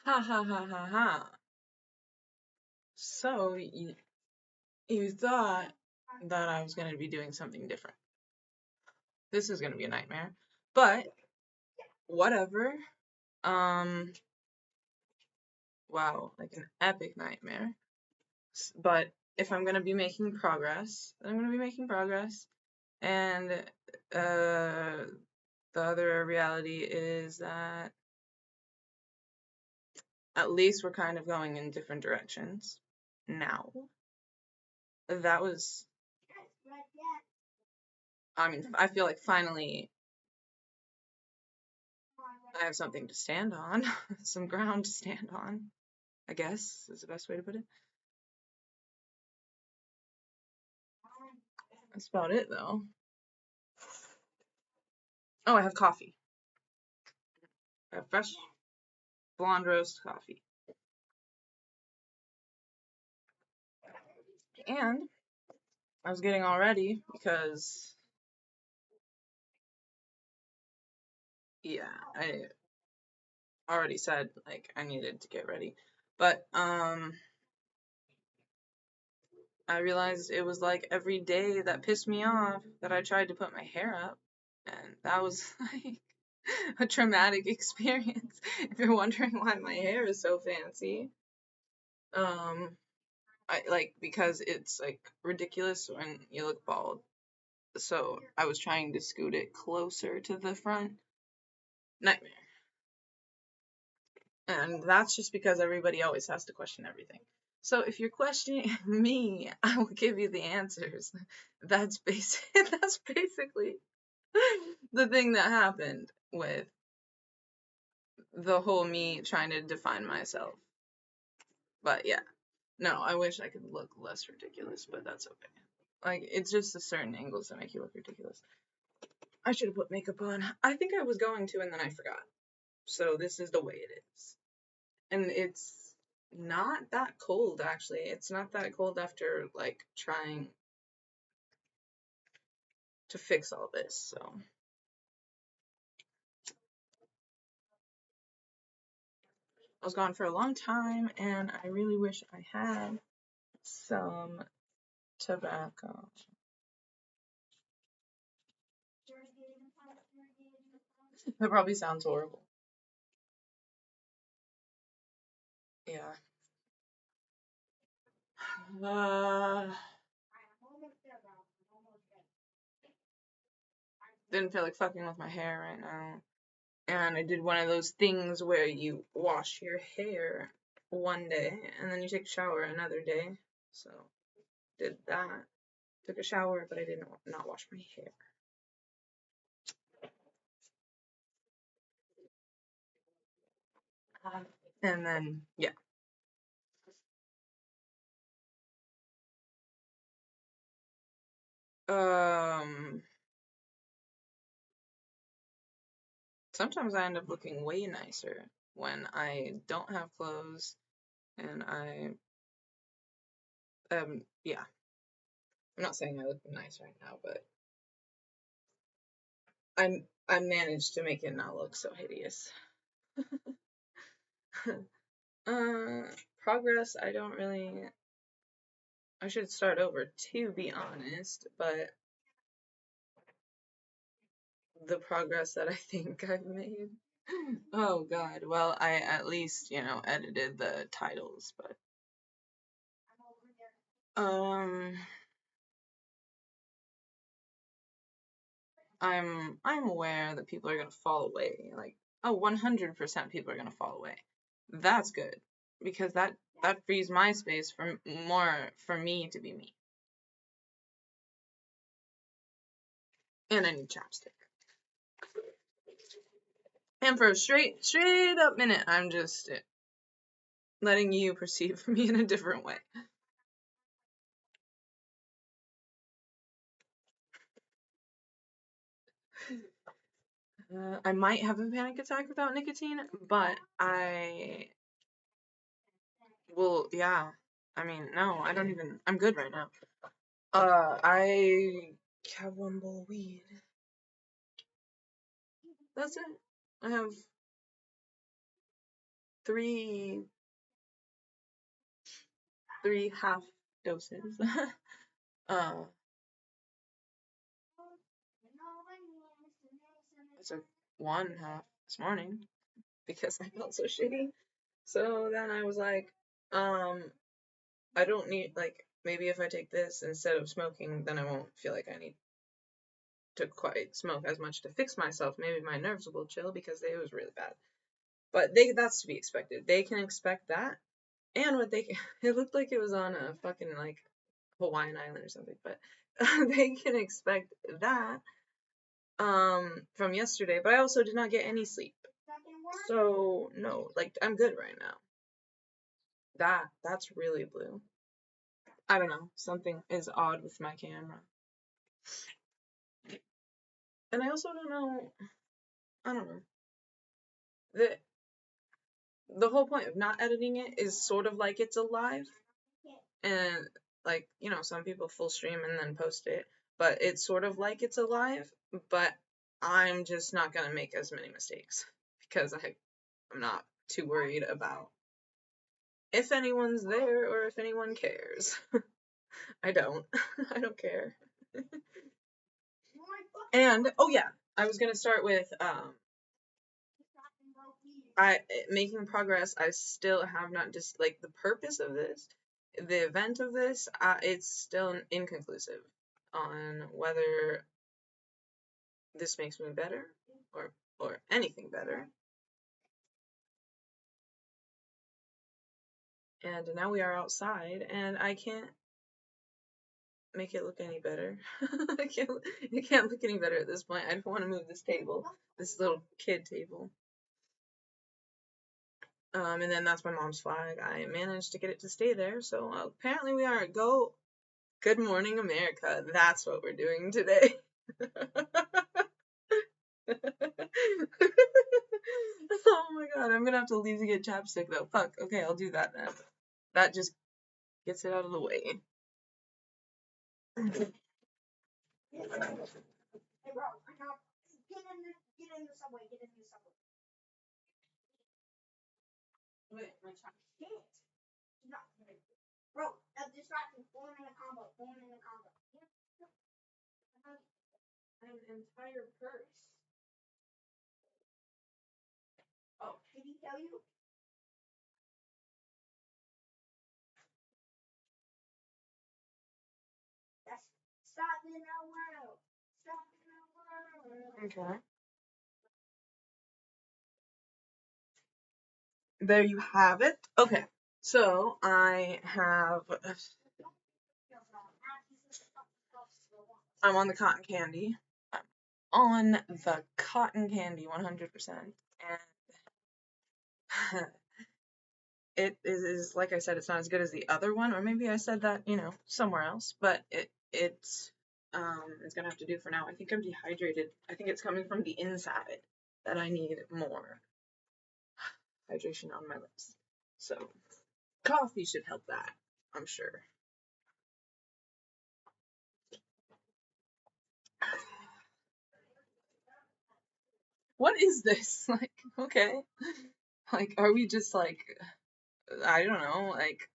Ha ha ha ha ha. So you thought that I was going to be doing something different. This is going to be a nightmare. But whatever. Um wow, like an epic nightmare. But if I'm going to be making progress, then I'm going to be making progress. And the other reality is that at least we're kind of going in different directions now. That was, I mean, I feel like finally I have something to stand on, some ground to stand on, I guess is the best way to put it. That's about it though. Oh, I have coffee. I have fresh blonde roast coffee. And I was getting all ready because, yeah, I already said like I needed to get ready. But I realized it was like every day that pissed me off that I tried to put my hair up, and that was like a traumatic experience. If you're wondering why my hair is so fancy, um, I like because it's like ridiculous when you look bald. So I was trying to scoot it closer to the front. Nightmare. And that's just because everybody always has to question everything. So if you're questioning me, I will give you the answers. That's basically the thing that happened with the whole me trying to define myself. But yeah, no, I wish I could look less ridiculous, but that's okay. Like it's just the certain angles that make you look ridiculous. I should have put makeup on. I think I was going to, and then I forgot. So this is the way it is. And it's not that cold actually. It's not that cold after like trying to fix all this. So I was gone for a long time and I really wish I had some tobacco. That probably sounds horrible. Yeah. Uh, didn't feel like fucking with my hair right now. And I did one of those things where you wash your hair one day and then you take a shower another day. So did that. Took a shower, but I did not wash my hair. And then yeah. Um Sometimes I end up looking way nicer when I don't have clothes and yeah. I'm not saying I look nice right now, but I managed to make it not look so hideous. uh Progress, I don't really, I should start over to be honest, but the progress that I think I've made. Oh god. Well, I at least, edited the titles, but um I'm aware that people are going to fall away. Like, oh, 100% people are going to fall away. That's good because that frees my space for more for me to be me. And I need chapstick. And for a straight up minute, I'm just letting you perceive me in a different way. I might have a panic attack without nicotine, but I will, yeah. I mean, no, I don't even, I'm good right now. I have one bowl of weed. That's it. I have three half doses. uh, I took one half this morning because I felt so shitty. So then I was like, I don't need, like, maybe if I take this instead of smoking, then I won't feel like I need to quite smoke as much to fix myself. Maybe my nerves will chill because it was really bad. But that's to be expected. They can expect that. And what they it looked like it was on a fucking, like, Hawaiian island or something, but they can expect that from yesterday. But I also did not get any sleep. So no, like, I'm good right now. That's really blue. I don't know. Something is odd with my camera. And I also don't know. I don't know. The whole point of not editing it is sort of like it's alive. And, like, you know, some people full stream and then post it, but it's sort of like it's alive, but I'm just not gonna make as many mistakes because I'm not too worried about if anyone's there or if anyone cares. I don't. I don't care. And oh yeah, I was gonna start with making progress. I still have not just, like, the purpose of this, the event of this. It's still inconclusive on whether this makes me better or anything better. And now we are outside, and I can't make it look any better. It can't look any better at this point. I don't want to move this table, this little kid table. And then that's my mom's flag. I managed to get it to stay there, so apparently we are Good Morning America. That's what we're doing today. Oh my god, I'm gonna have to leave to get chapstick though. Fuck, okay, I'll do that then. That just gets it out of the way. Hey bro, get in the subway, Wait, my child. Shit. Bro, that distraction, form in a combo. An entire purse. Oh, did he tell you? That's stop in our world. Okay. There you have it. Okay. So I'm on the cotton candy. On the cotton candy 100%. And it is, like I said, it's not as good as the other one, or maybe I said that, somewhere else, but it's gonna have to do for now. I think I'm dehydrated. I think it's coming from the inside that I need more hydration on my lips. So coffee should help that, I'm sure. What is this? Like, okay. Like, are we just like, I don't know, like,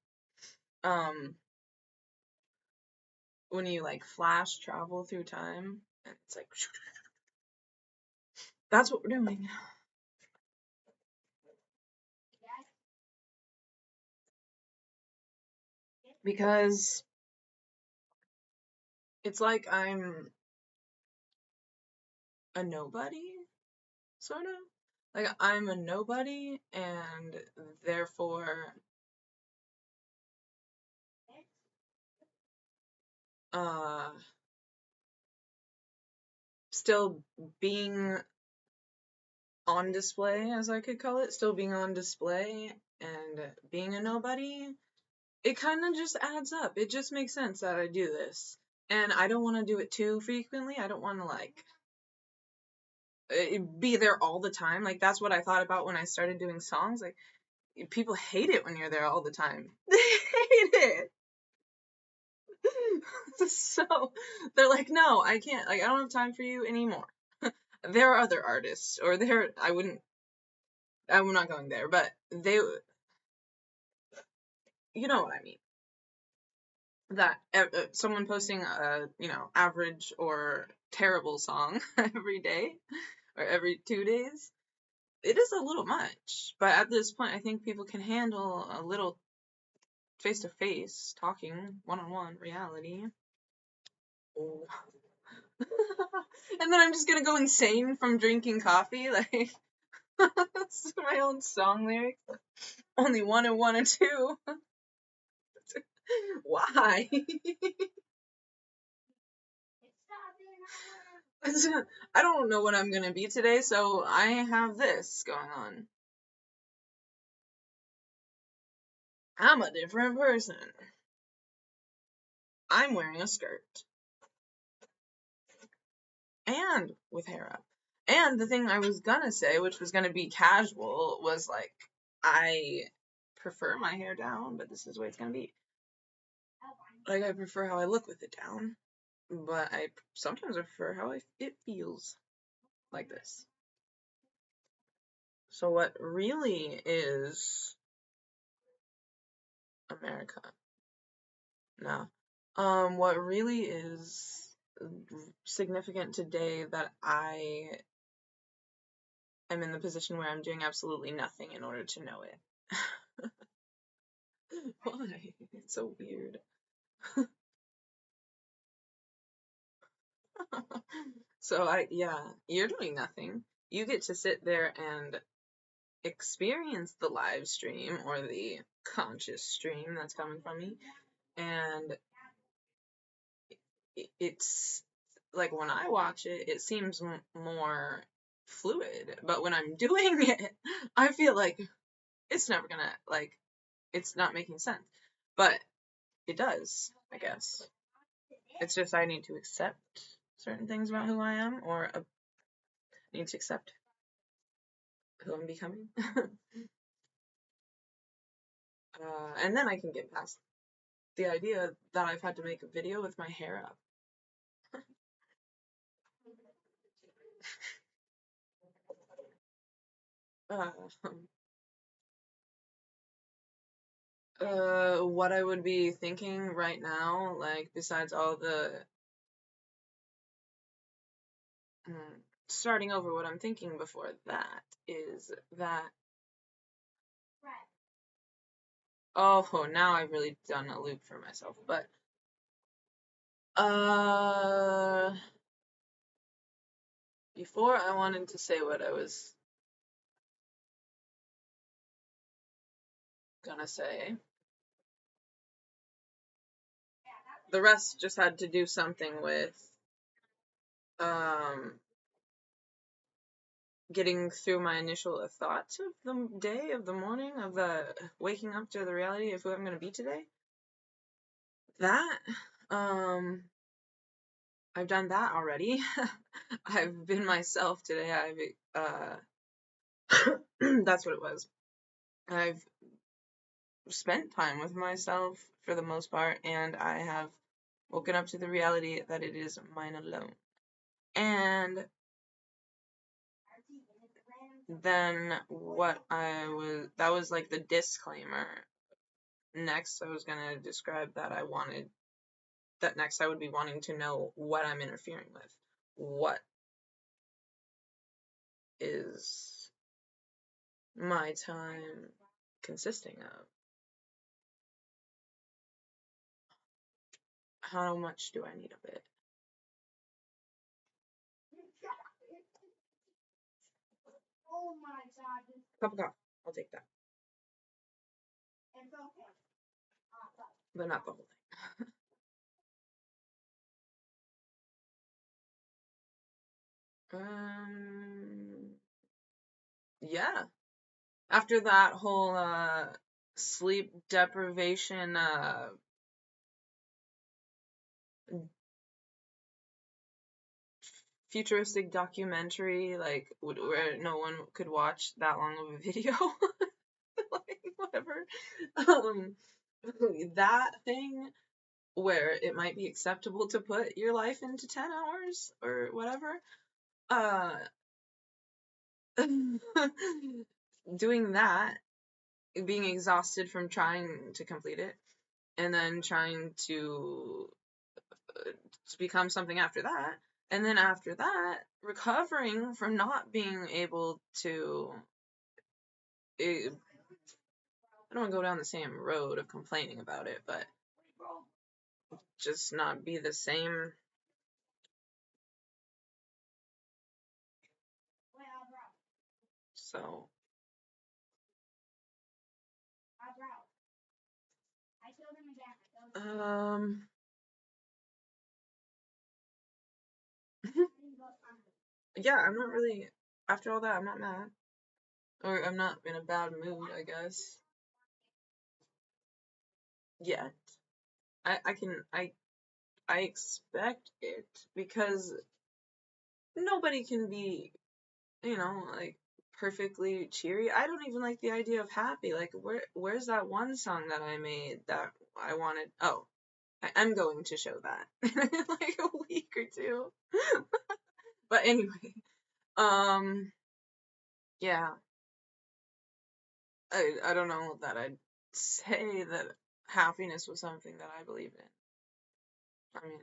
when you like flash travel through time, and it's like, that's what we're doing. Because it's like I'm a nobody, sort of. Like, I'm a nobody, and therefore, still being on display, as I could call it, still being on display and being a nobody, it kind of just adds up. It just makes sense that I do this. And I don't want to do it too frequently. I don't want to, like, be there all the time. Like, that's what I thought about when I started doing songs. Like, people hate it when you're there all the time. They hate it. So they're like, no, I can't. Like, I don't have time for you anymore. There are other artists, or I wouldn't I'm not going there, but they, you know what I mean. That someone posting a, average or terrible song every day or every 2 days, it is a little much. But at this point, I think people can handle a little face to face talking, one on one reality. Oh. And then I'm just gonna go insane from drinking coffee, like that's my own song lyrics. Only 1 and 1 and 2. Why? I don't know what I'm gonna be today, so I have this going on. I'm a different person. I'm wearing a skirt. And with hair up. And the thing I was gonna say, which was gonna be casual, was like, I prefer my hair down, but this is the way it's gonna be. Like, I prefer how I look with it down, but I sometimes prefer how it feels like this. So what really is America? No. What really is significant today that I am in the position where I'm doing absolutely nothing in order to know it. Why? It's so weird. So you're doing nothing. You get to sit there and experience the live stream or the conscious stream that's coming from me. And it's like when I watch it, it seems more fluid. But when I'm doing it, I feel like it's never gonna, like, it's not making sense. But it does, I guess. It's just I need to accept certain things about who I am, or I need to accept who I'm becoming. And then I can get past the idea that I've had to make a video with my hair up. What I would be thinking right now, like, besides all the starting over, what I'm thinking before that is that, oh, now I've really done a loop for myself, but before I wanted to say what I was gonna say. The rest just had to do something with getting through my initial thoughts of the day, of the morning, of the waking up to the reality of who I'm gonna be today. That, I've done that already. I've been myself today. That's what it was. I've spent time with myself for the most part, and I have woken up to the reality that it is mine alone. And then that was like the disclaimer. Next, I was gonna describe that next I would be wanting to know what I'm interfering with. What is my time consisting of? How much do I need of it? Oh my god. Cup of coffee. I'll take that. It's okay. But not the whole thing. Yeah. After that whole sleep deprivation futuristic documentary, like, where no one could watch that long of a video, like, whatever, that thing where it might be acceptable to put your life into 10 hours or whatever, doing that, being exhausted from trying to complete it, and then trying to become something after that, and then after that, recovering from not being able to. I don't want to go down the same road of complaining about it, but just not be the same. So, um, yeah, I'm not really. After all that, I'm not mad, or I'm not in a bad mood, I guess. Yet, I expect it because nobody can be, like perfectly cheery. I don't even like the idea of happy. Like, where's that one song that I made that I wanted? Oh, I'm going to show that in like a week or two. But anyway, um, yeah, I don't know that I'd say that happiness was something that I believed in. I mean,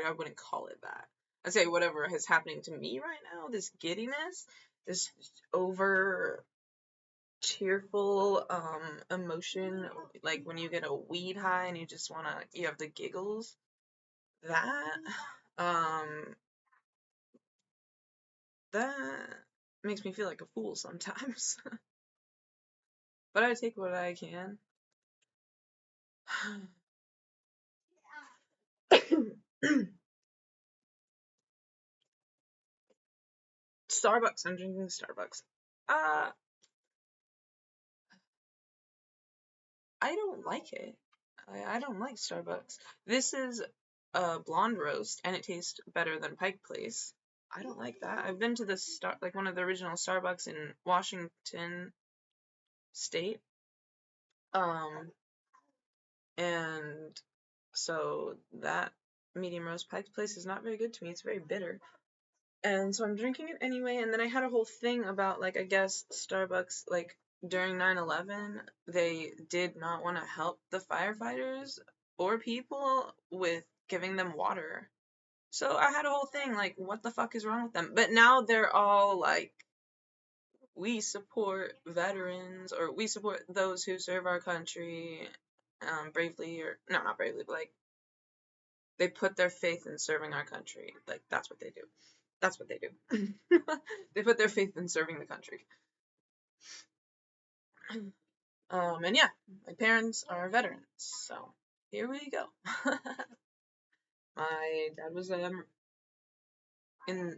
I wouldn't call it that. I'd say whatever is happening to me right now, this giddiness, this over cheerful emotion, like when you get a weed high and you have the giggles, that um that makes me feel like a fool sometimes. But I take what I can. Starbucks. I'm drinking Starbucks. Uh, I don't like it. I don't like Starbucks. This is a blonde roast, and it tastes better than Pike Place. I don't like that. I've been to the like one of the original Starbucks in Washington State. Um, and so that medium roast Pike Place is not very good to me. It's very bitter. And so I'm drinking it anyway. And then I had a whole thing about, like, I guess Starbucks, like, during 9/11, they did not want to help the firefighters or people with giving them water. So I had a whole thing, like, what the fuck is wrong with them? But now they're all like, we support veterans, or we support those who serve our country bravely, or no, not bravely, but like they put their faith in serving our country. Like, that's what they do. That's what they do. They put their faith in serving the country. And yeah, my parents are veterans, so here we go. My dad was in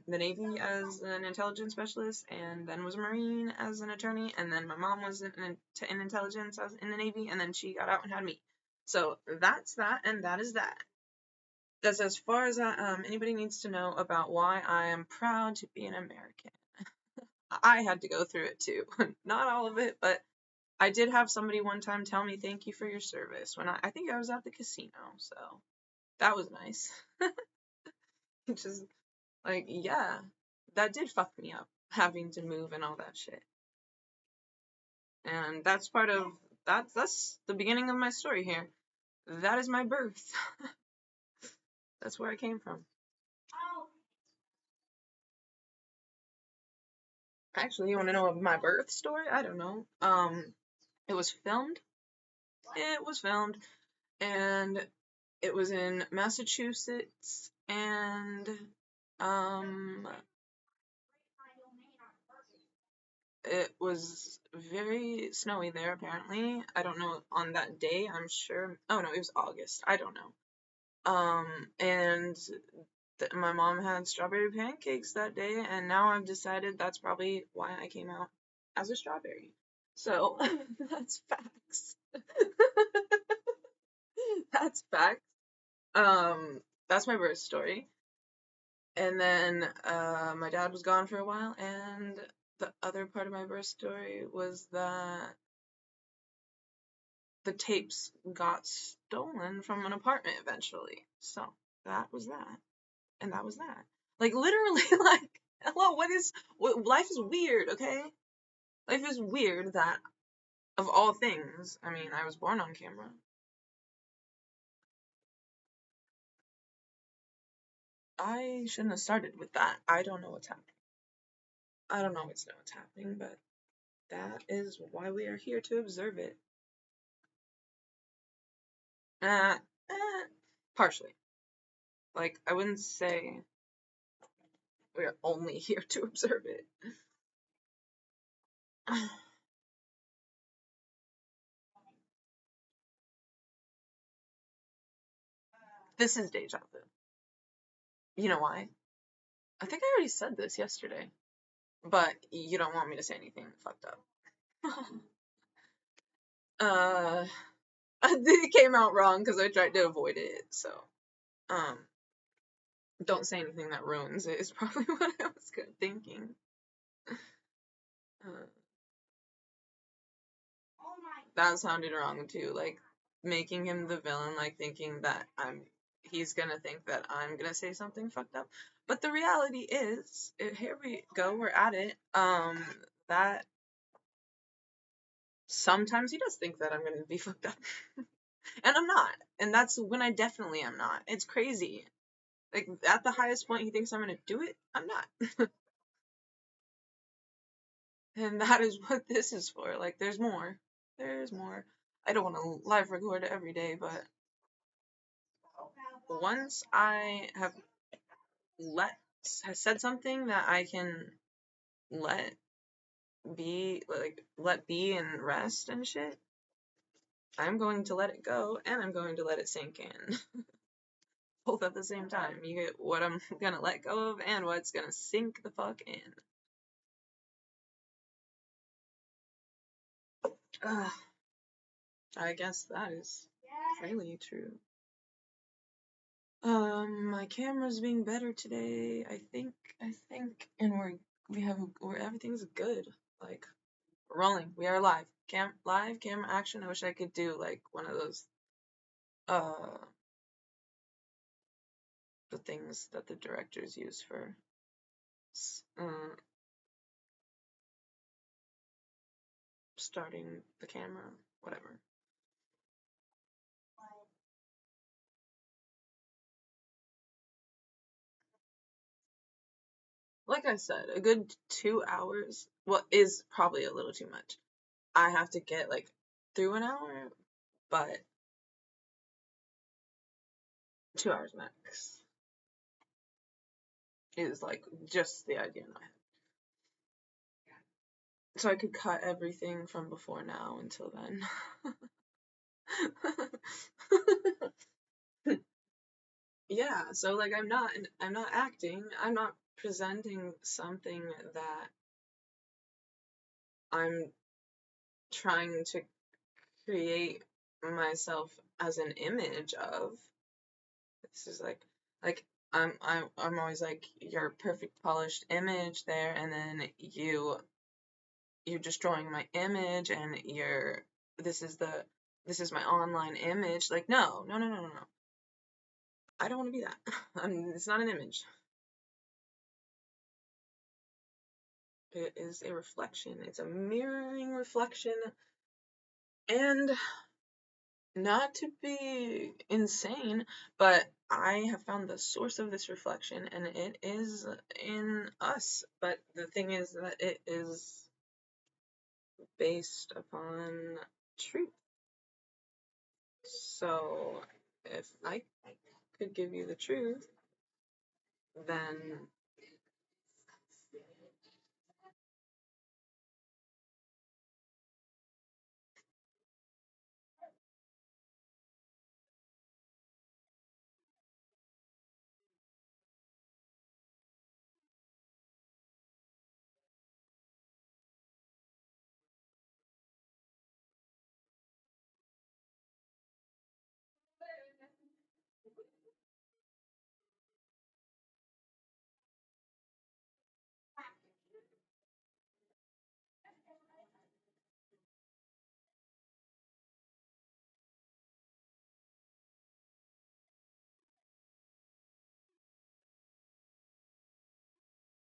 the Navy as an intelligence specialist, and then was a Marine as an attorney, and then my mom was in intelligence as in the Navy, and then she got out and had me. So that's that, and that is that. That's as far as anybody needs to know about why I am proud to be an American. I had to go through it too. Not all of it, but I did have somebody one time tell me thank you for your service when I think I was at the casino, so that was nice. Just like, yeah, that did fuck me up, having to move and all that shit. And that's part of that's the beginning of my story here. That is my birth. That's where I came from. Actually, you want to know my birth story? I don't know. It was filmed. It was filmed, and it was in Massachusetts, and um, it was very snowy there, apparently. I don't know on that day, I'm sure. Oh no, it was August. I don't know. And my mom had strawberry pancakes that day, and now I've decided that's probably why I came out as a strawberry. So that's facts. That's facts. Um, that's my birth story. And then my dad was gone for a while, and the other part of my birth story was that the tapes got stolen from an apartment eventually. So that was that. And that was that. Like, literally, like, hello, life is weird, okay? Life is weird that, of all things, I mean, I was born on camera. I shouldn't have started with that. I don't know what's happening. I don't always know what's happening, but that is why we are here to observe it. Uh, partially. Like, I wouldn't say we're only here to observe it. This is deja vu. You know why? I think I already said this yesterday, but you don't want me to say anything fucked up. uh, it came out wrong because I tried to avoid it, so, um, don't say anything that ruins it is probably what I was thinking. Uh, Oh my. that sounded wrong too, like, making him the villain, like, thinking that he's gonna think that I'm gonna say something fucked up. But the reality is, here we go, we're at it, that sometimes he does think that I'm gonna be fucked up. And I'm not. And that's when I definitely am not. It's crazy. Like, at the highest point he thinks I'm gonna do it, I'm not. And that is what this is for. Like, there's more. There's more. I don't want to live record every day, but once I have has said something that I can let let be and rest and shit, I'm going to let it go and I'm going to let it sink in. Both at the same time. You get what I'm gonna let go of and what's gonna sink the fuck in. Ugh, I guess that is really true. My camera's being better today. I think, and we're everything's good. Like, we're rolling. We are live. Live camera action. I wish I could do like one of those, uh, the things that the directors use for, starting the camera, whatever. Like I said, a good 2 hours, well, is probably a little too much. I have to get like through an hour, but 2 hours max is like just the idea in my head. So I could cut everything from before now until then. Yeah, so like I'm not acting, I'm not presenting something that I'm trying to create myself as an image of. This is like I'm always like your perfect polished image there, and then you're destroying my image, and this is the this is my online image. Like, no. I don't want to be that. It's not an image. It is a reflection. It's a mirroring reflection, and not to be insane, but I have found the source of this reflection, and it is in us. But the thing is that it is based upon truth. So if I could give you the truth, then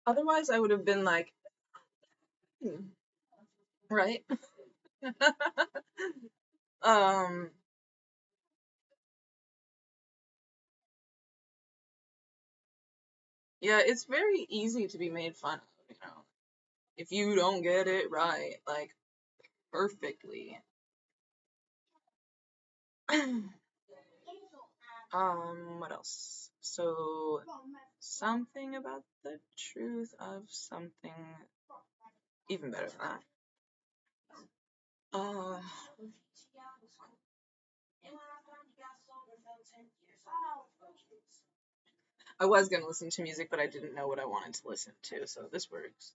otherwise I would have been like, right? um, yeah, it's very easy to be made fun of, if you don't get it right, like perfectly. What else? So, something about the truth of something even better than that. Uh, I was gonna listen to music, but I didn't know what I wanted to listen to, so this works.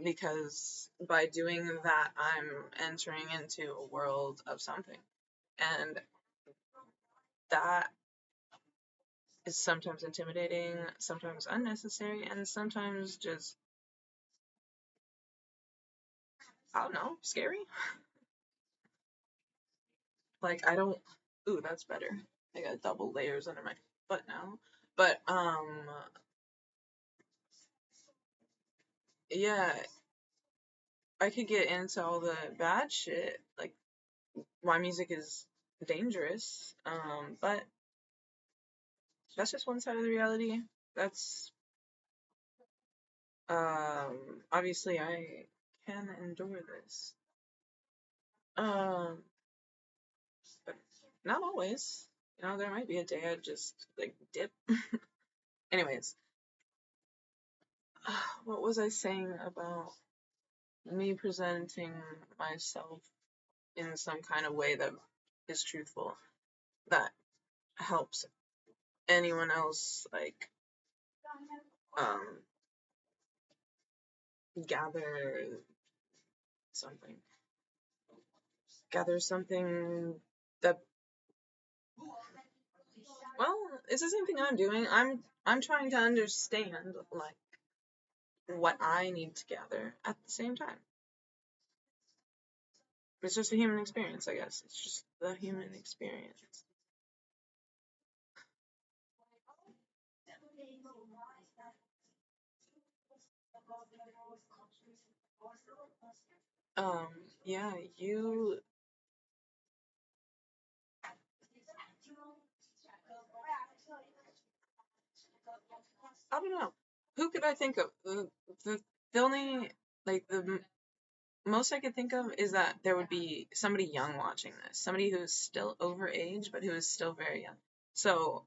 Because by doing that, I'm entering into a world of something, and that is sometimes intimidating, sometimes unnecessary, and sometimes just, I don't know, scary. Like, I don't, ooh, that's better. I got double layers under my butt now. But, yeah, I could get into all the bad shit, like, why music is dangerous, but that's just one side of the reality. That's, obviously I can endure this. Um, but not always. There might be a day I'd just, like, dip. Anyways, what was I saying about me presenting myself in some kind of way that is truthful, that helps anyone else, like, um, gather something, gather something that, well, it's the same thing I'm doing. I'm trying to understand, like, what I need to gather at the same time. It's just a human experience, I guess. It's just the human experience. Um, yeah, I don't know. Who could I think of? The only, like, most I could think of is that there would be somebody young watching this, somebody who's still over age, but who is still very young. So,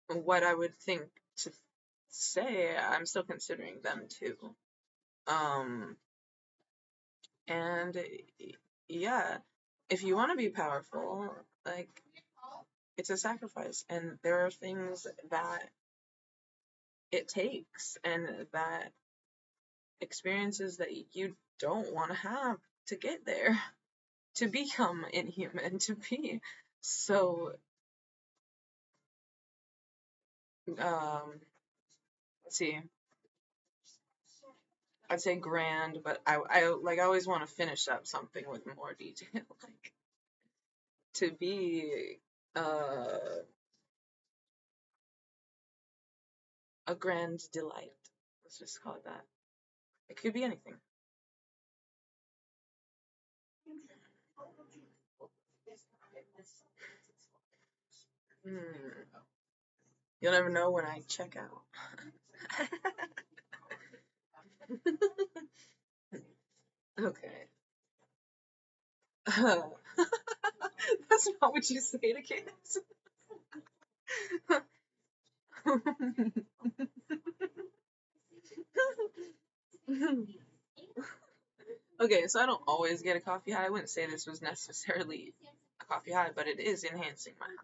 what I would think to say, I'm still considering them too. Um, and yeah, if you want to be powerful, like, it's a sacrifice, and there are things that it takes, and that experiences that you don't want to have to get there, to become inhuman, to be. So, let's see. I'd say grand, but I always want to finish up something with more detail, like, to be uh, a grand delight. Let's just call it that. It could be anything. Hmm. You'll never know when I check out. Okay. That's not what you say to kids. Okay, so I don't always get a coffee high. I wouldn't say this was necessarily a coffee high, but it is enhancing my high.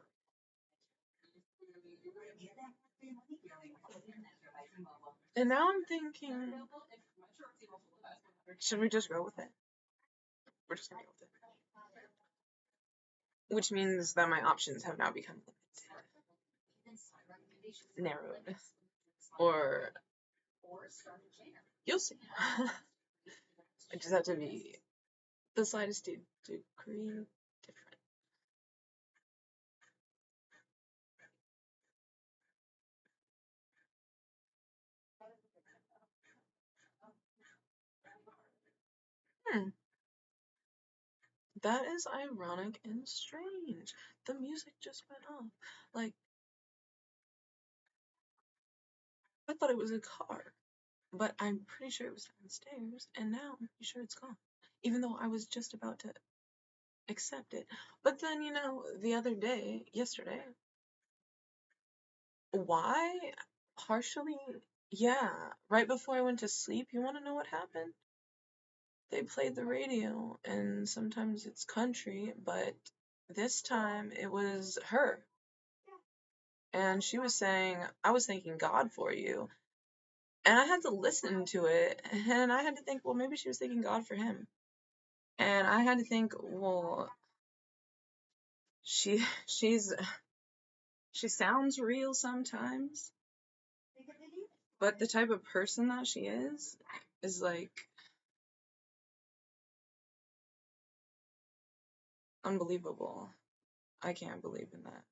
And now I'm thinking, should we just go with it? We're just gonna go with it. Which means that my options have now become narrowed. Or you'll see. I just have to be the slightest degree different. That is ironic and strange. The music just went off. Like, I thought it was a car, but I'm pretty sure it was downstairs, and now I'm pretty sure it's gone. Even though I was just about to accept it. But then, the other day, yesterday, why? Partially, yeah. Right before I went to sleep, you want to know what happened? They played the radio, and sometimes it's country, but this time it was her. And she was saying, I was thanking God for you. And I had to listen to it, and I had to think, well, maybe she was thanking God for him. And I had to think, well, she she's she sounds real sometimes, but the type of person that she is like unbelievable. I can't believe in that.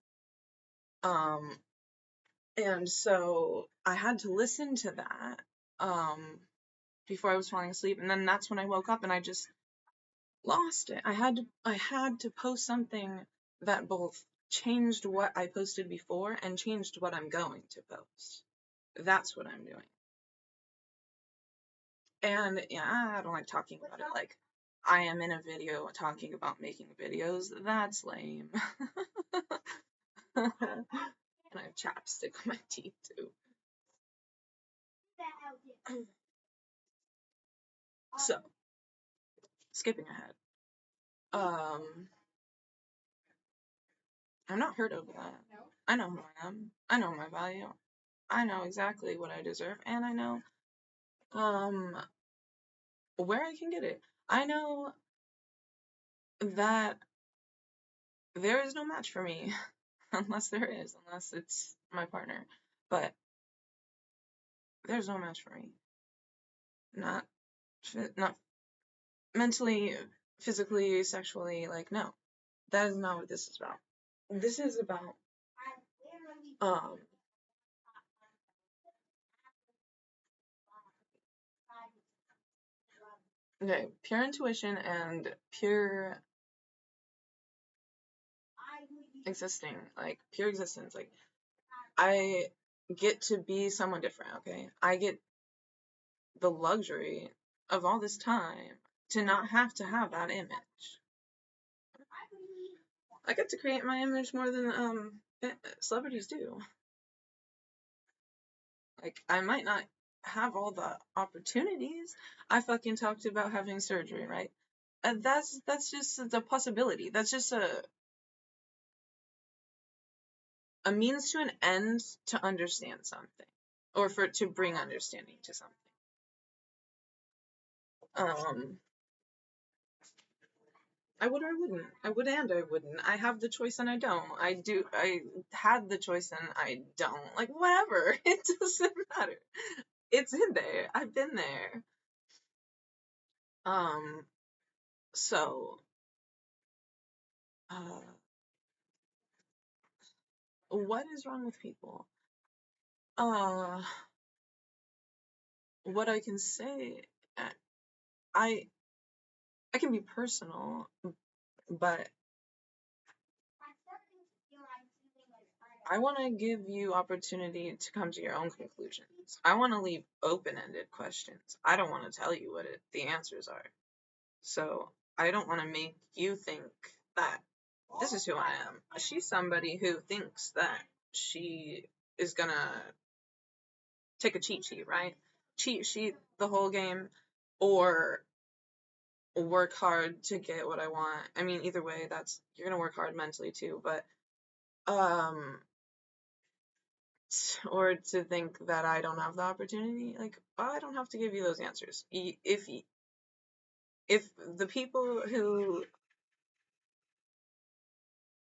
And so I had to listen to that before I was falling asleep, and then that's when I woke up and I just lost it. I had to post something that both changed what I posted before and changed what I'm going to post. That's what I'm doing. And yeah, I don't like talking about it like I am in a video talking about making videos. That's lame. And I have chapstick on my teeth too. So, skipping ahead. I'm not hurt over that. I know who I am. I know my value. I know exactly what I deserve, and I know where I can get it. I know that there is no match for me unless it's my partner. But there's no match for me. Not not mentally, physically, sexually, like no. That is not what this is about. This is about um okay, pure intuition and pure existing, like pure existence. Like I get to be someone different, okay? I get the luxury of all this time to not have to have that image. I get to create my image more than celebrities do. Like I might not have all the opportunities. I fucking talked about having surgery, right? That's just the possibility. That's just a means to an end to understand something, or for to bring understanding to something. I would or I wouldn't. I would and I wouldn't. I have the choice and I don't. I had the choice and I don't. Like, whatever. It doesn't matter. It's in there. I've been there. So, uh, what is wrong with people? Uh, what I can say, uh, I I can be personal, but I want to give you opportunity to come to your own conclusions. I want to leave open-ended questions. I don't want to tell you what the answers are. So I don't want to make you think that this is who I am. She's somebody who thinks that she is gonna take a cheat sheet, right? Cheat sheet the whole game, or work hard to get what I want. I mean, either way, you're gonna work hard mentally too, but um or to think that I don't have the opportunity, like I don't have to give you those answers. If the people who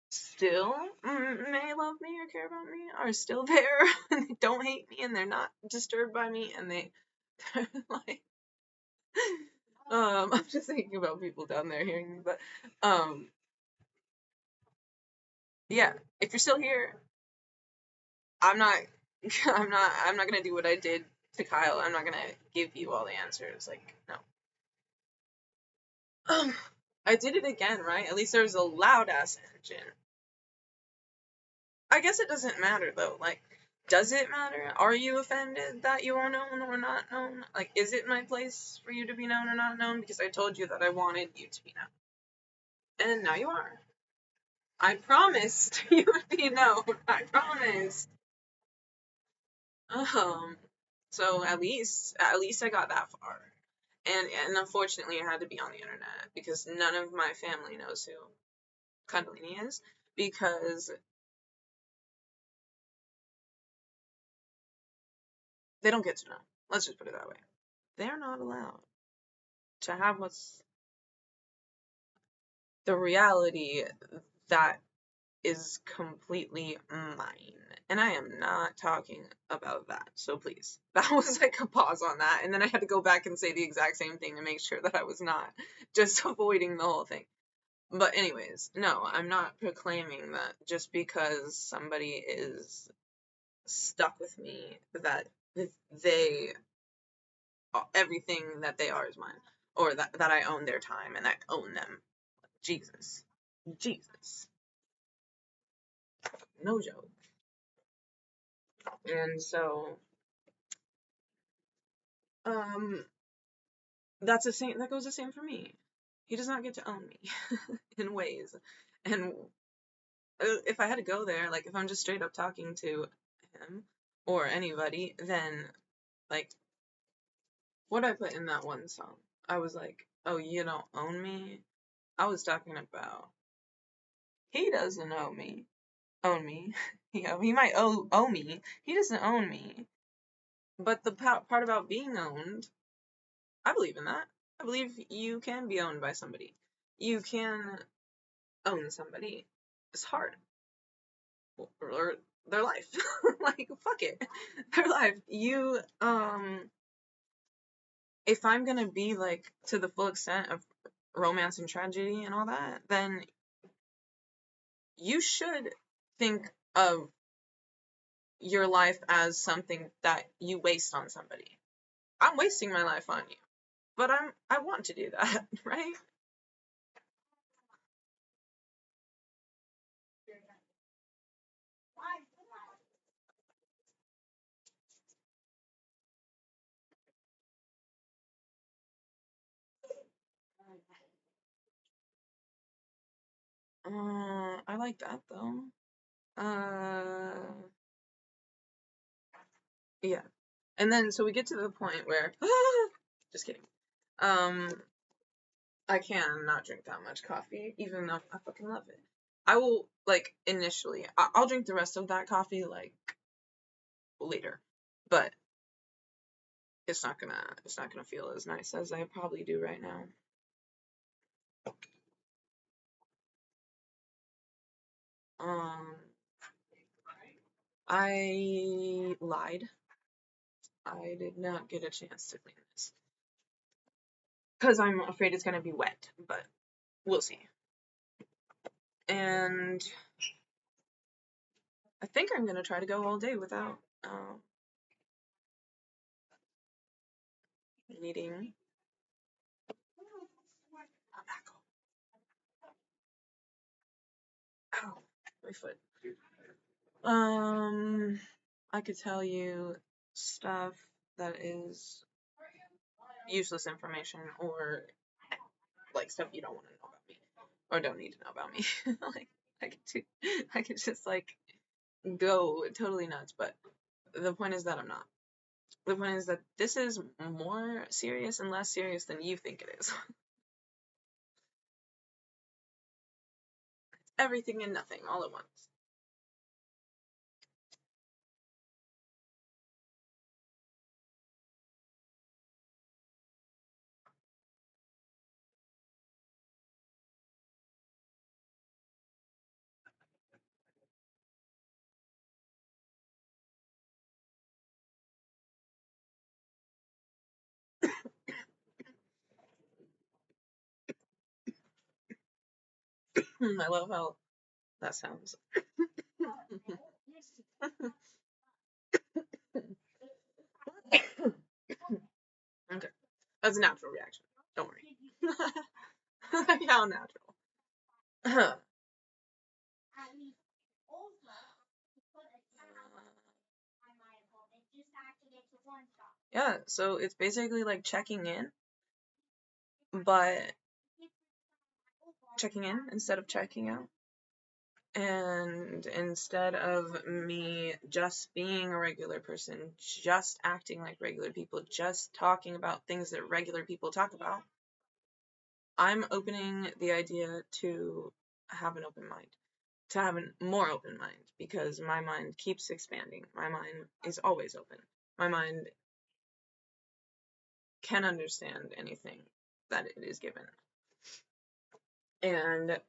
still may love me or care about me are still there and they don't hate me and they're not disturbed by me and they're like I'm just thinking about people down there hearing me, but yeah, if you're still here, I'm not I'm not gonna do what I did to Kyle. I'm not gonna give you all the answers. Like, no. I did it again, right? At least there's a loud ass engine. I guess it doesn't matter though. Like, does it matter? Are you offended that you are known or not known? Like, is it my place for you to be known or not known? Because I told you that I wanted you to be known. And now you are. I promised you would be known. I promised. Um, so at least I got that far. And unfortunately I had to be on the internet because none of my family knows who Kundalini is because they don't get to know. Let's just put it that way. They're not allowed to have what's the reality that is completely mine. And I am not talking about that. So please. That was like a pause on that. And then I had to go back and say the exact same thing to make sure that I was not just avoiding the whole thing. But anyways, no, I'm not proclaiming that just because somebody is stuck with me that they everything that they are is mine, or that I own their time and I own them. Jesus. Jesus. No joke. And so um that's the same that goes the same for me. He does not get to own me in ways. And if I had to go there, like if I'm just straight up talking to him or anybody, then like what I put in that one song, I was like, oh, you don't own me. I was talking about he doesn't own me. He might owe me. He doesn't own me. But the part about being owned, I believe in that. I believe you can be owned by somebody. You can own somebody. It's hard. Or their life. Like, fuck it. Their life. If I'm gonna be like to the full extent of romance and tragedy and all that, then you should think of your life as something that you waste on somebody. I'm wasting my life on you, but I want to do that, right? I like that though. Yeah. And then so we get to the point where just kidding. Um, I can not drink that much coffee, even though I fucking love it. I will like initially. I'll drink the rest of that coffee like later, but it's not gonna feel as nice as I probably do right now. Um, I lied. I did not get a chance to clean this because I'm afraid it's gonna be wet, but we'll see. And I think I'm gonna try to go all day without needing tobacco. Ow, my foot. I could tell you stuff that is useless information or like stuff you don't want to know about me or don't need to know about me. Like I could just like go totally nuts, but the point is that I'm not. The point is that this is more serious and less serious than you think it is. Everything and nothing all at once. I love how that sounds. Okay. That's a natural reaction. Don't worry. How natural. At least also to put a tab on my opponent just after get to one shot. Yeah, so it's basically like checking in, but checking in instead of checking out. And instead of me just being a regular person, just acting like regular people, just talking about things that regular people talk about, I'm opening the idea to have an open mind, to have a more open mind, because my mind keeps expanding. My mind is always open. My mind can understand anything that it is given. And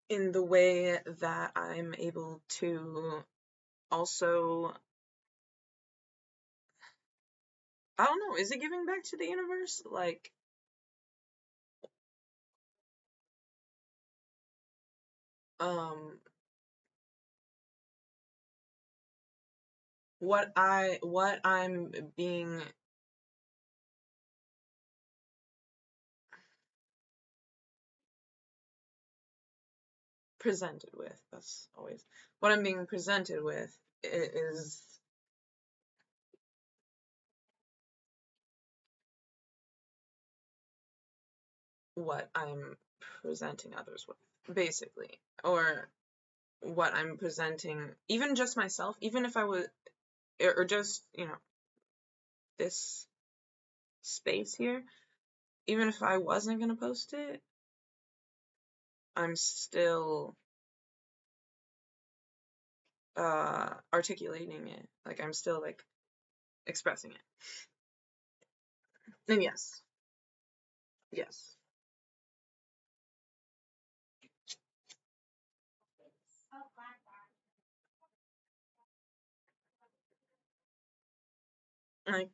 in the way that I'm able to also, I don't know, is it giving back to the universe? Like, what I'm being presented with, that's always what I'm being presented with, is what I'm presenting others with, basically, or what I'm presenting, even just myself, even if I was, or just, this space here, even if I wasn't gonna post it, I'm still articulating it, like I'm still like expressing it. And yes, like,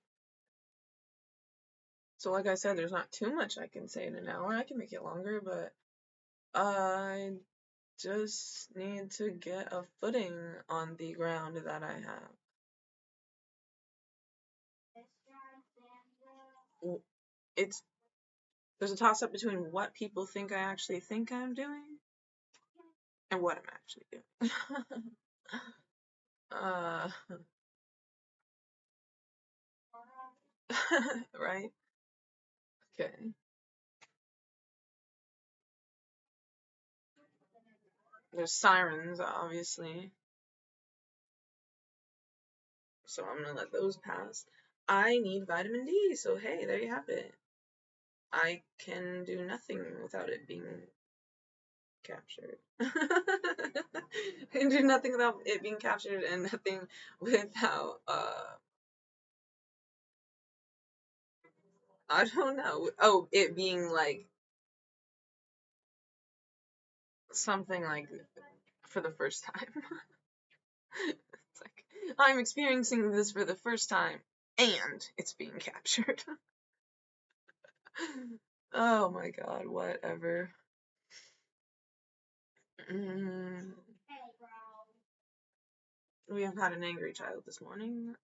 so like I said, there's not too much I can say in an hour. I can make it longer, but I just need to get a footing on the ground that I have. It's There's a toss up between what people think I actually think I'm doing and what I'm actually doing. uh, right? Okay. There's sirens, obviously, so I'm gonna let those pass. I need vitamin D, so hey, there you have it. I can do nothing without it being captured. I can do nothing without it being captured, and nothing without I don't know. Oh, it being like something like for the first time. It's like, I'm experiencing this for the first time, and it's being captured. Oh my god, whatever. We have had an angry child this morning.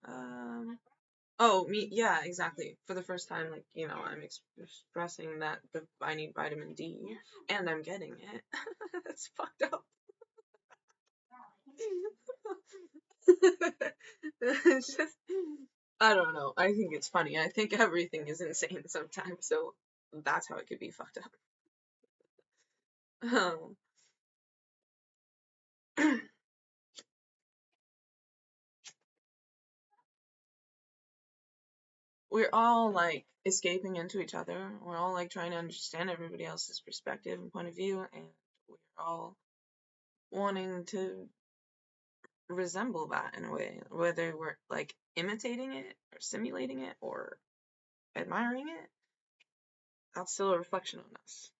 Oh, me, yeah, exactly. For the first time, like, I'm expressing that I need vitamin D, and I'm getting it. That's fucked up. It's just, I don't know. I think it's funny. I think everything is insane sometimes, so that's how it could be fucked up. We're all like escaping into each other. We're all like trying to understand everybody else's perspective and point of view, and we're all wanting to resemble that in a way, whether we're like imitating it or simulating it or admiring it. That's still a reflection on us.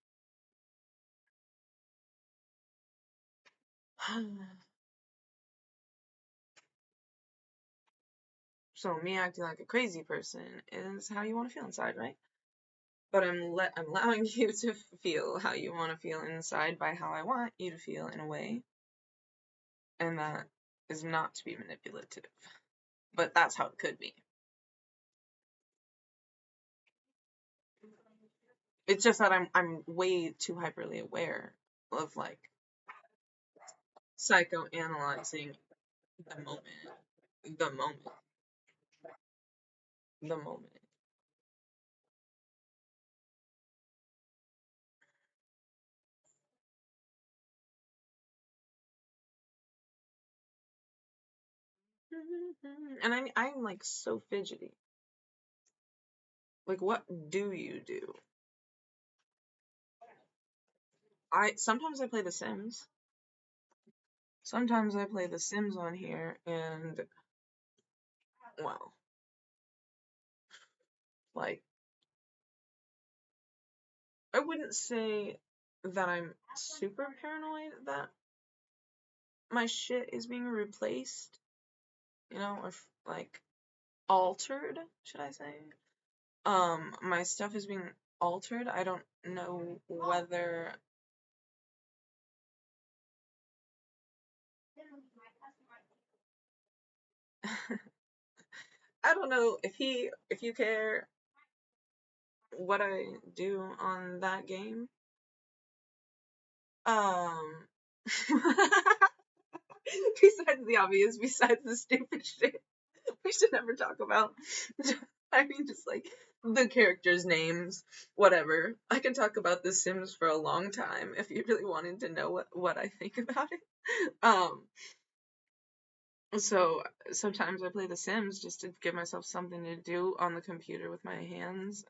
So me acting like a crazy person is how you want to feel inside, right? But I'm allowing you to feel how you want to feel inside by how I want you to feel in a way, and that is not to be manipulative. But that's how it could be. It's just that I'm way too hyperly aware of like psychoanalyzing the moment, the moment, the moment. And I'm like so fidgety. Like, what do you do? I sometimes I play The Sims. Sometimes I play The Sims on here, and well, like I wouldn't say that I'm super paranoid that my shit is being replaced, or like altered, should I say? My stuff is being altered. I don't know whether I don't know if you care what I do on that game. Um Besides the obvious, besides the stupid shit we should never talk about. I mean, just like the characters' names, whatever. I can talk about The Sims for a long time if you really wanted to know what I think about it. So sometimes I play The Sims just to give myself something to do on the computer with my hands.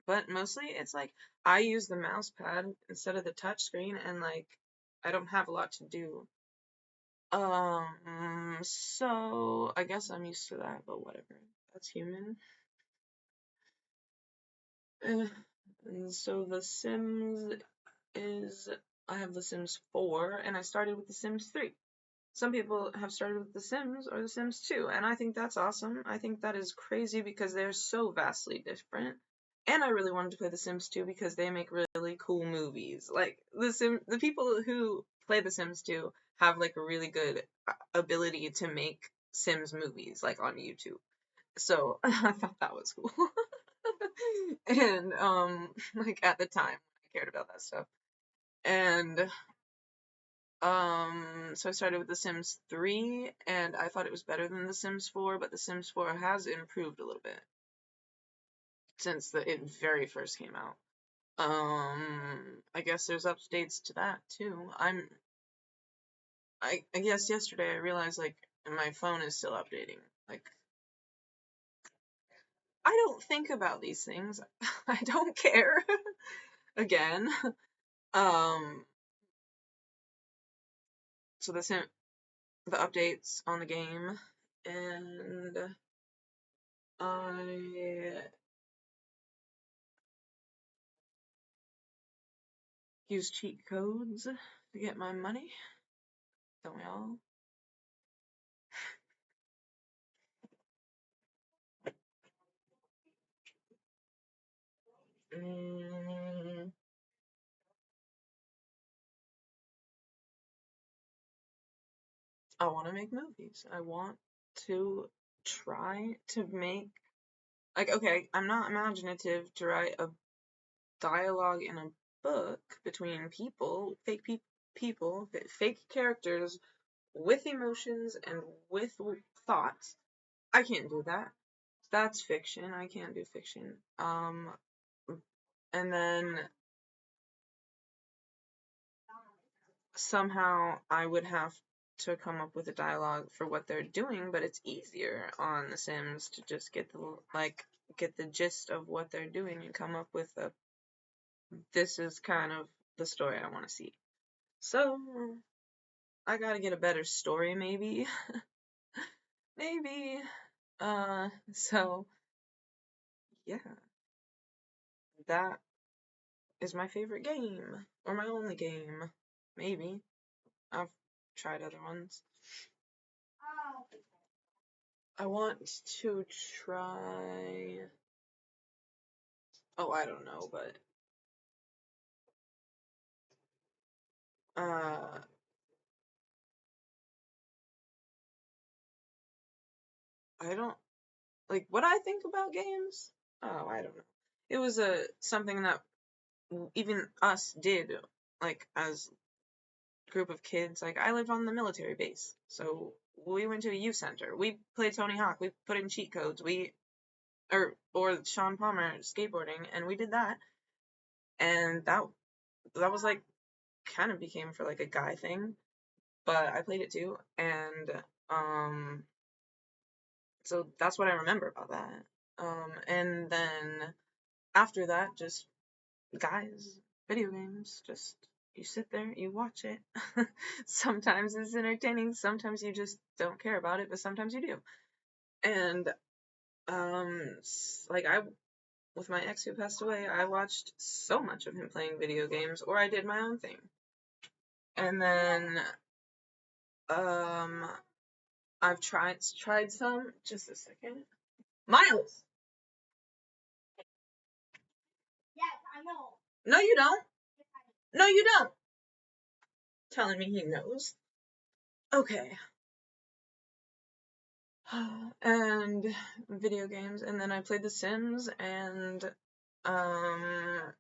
But mostly it's like I use the mouse pad instead of the touch screen, and like I don't have a lot to do. So I guess I'm used to that, but whatever. That's human. And so The Sims is I have The Sims 4 and I started with The Sims 3. Some people have started with The Sims or The Sims 2, and I think that's awesome. I think that is crazy because they're so vastly different. And I really wanted to play The Sims 2 because they make really cool movies. Like the people who play The Sims 2 have like a really good ability to make Sims movies like on YouTube. So I thought that was cool. And like at the time I cared about that stuff. And so I started with The Sims 3, and I thought it was better than The Sims 4, but The Sims 4 has improved a little bit since it very first came out. I guess there's updates to that too. I guess yesterday I realized like my phone is still updating. Like I don't think about these things. I don't care. Again. Um, so the updates on the game, and I use cheat codes to get my money. Don't we all? Mm, I want to make movies. I want to try to make like okay, I'm not imaginative to write a dialogue in a book between people, fake characters with emotions and with thoughts. I can't do that. That's fiction. I can't do fiction. And then somehow I would have to come up with a dialogue for what they're doing, but it's easier on The Sims to just get the gist of what they're doing and come up with this is kind of the story I want to see. So I gotta get a better story maybe. Maybe. So yeah, that is my favorite game. Or my only game. Maybe. I've tried other ones. I want to try. Oh, I don't know, but uh, I don't like what I think about games. Oh, I don't know. it was something that even us did, like, as a group of kids. Like, I lived on the military base, so we went to a youth center. We played Tony Hawk. We put in cheat codes. Or Sean Palmer skateboarding, and we did that. And that was like kind of became for like a guy thing, but I played it too, and so that's what I remember about that. And then after that, just guys, video games, just you sit there, you watch it. Sometimes it's entertaining, sometimes you just don't care about it, but sometimes you do. And like with my ex who passed away, I watched so much of him playing video games, or I did my own thing. And then I've tried some. Just a second. Miles. Yes, I know. No, you don't. No, you don't. Telling me he knows. Okay. And video games, and then I played The Sims, and I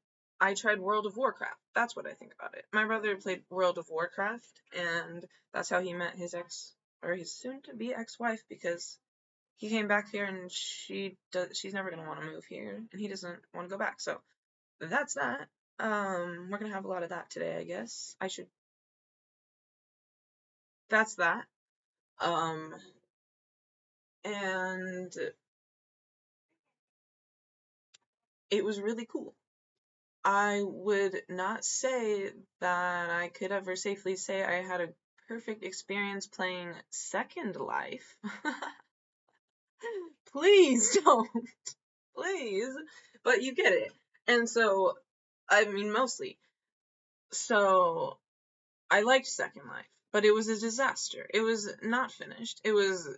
tried World of Warcraft. That's what I think about it. My brother played World of Warcraft, and that's how he met his his soon-to-be ex-wife, because he came back here and she's never gonna want to move here, and he doesn't want to go back. So that's that. We're gonna have a lot of that today, I guess. That's that. And it was really cool. I would not say that I could ever safely say I had a perfect experience playing Second Life. Please don't. Please. But you get it. And so, I mean, mostly. So, I liked Second Life, but it was a disaster. It was not finished. It was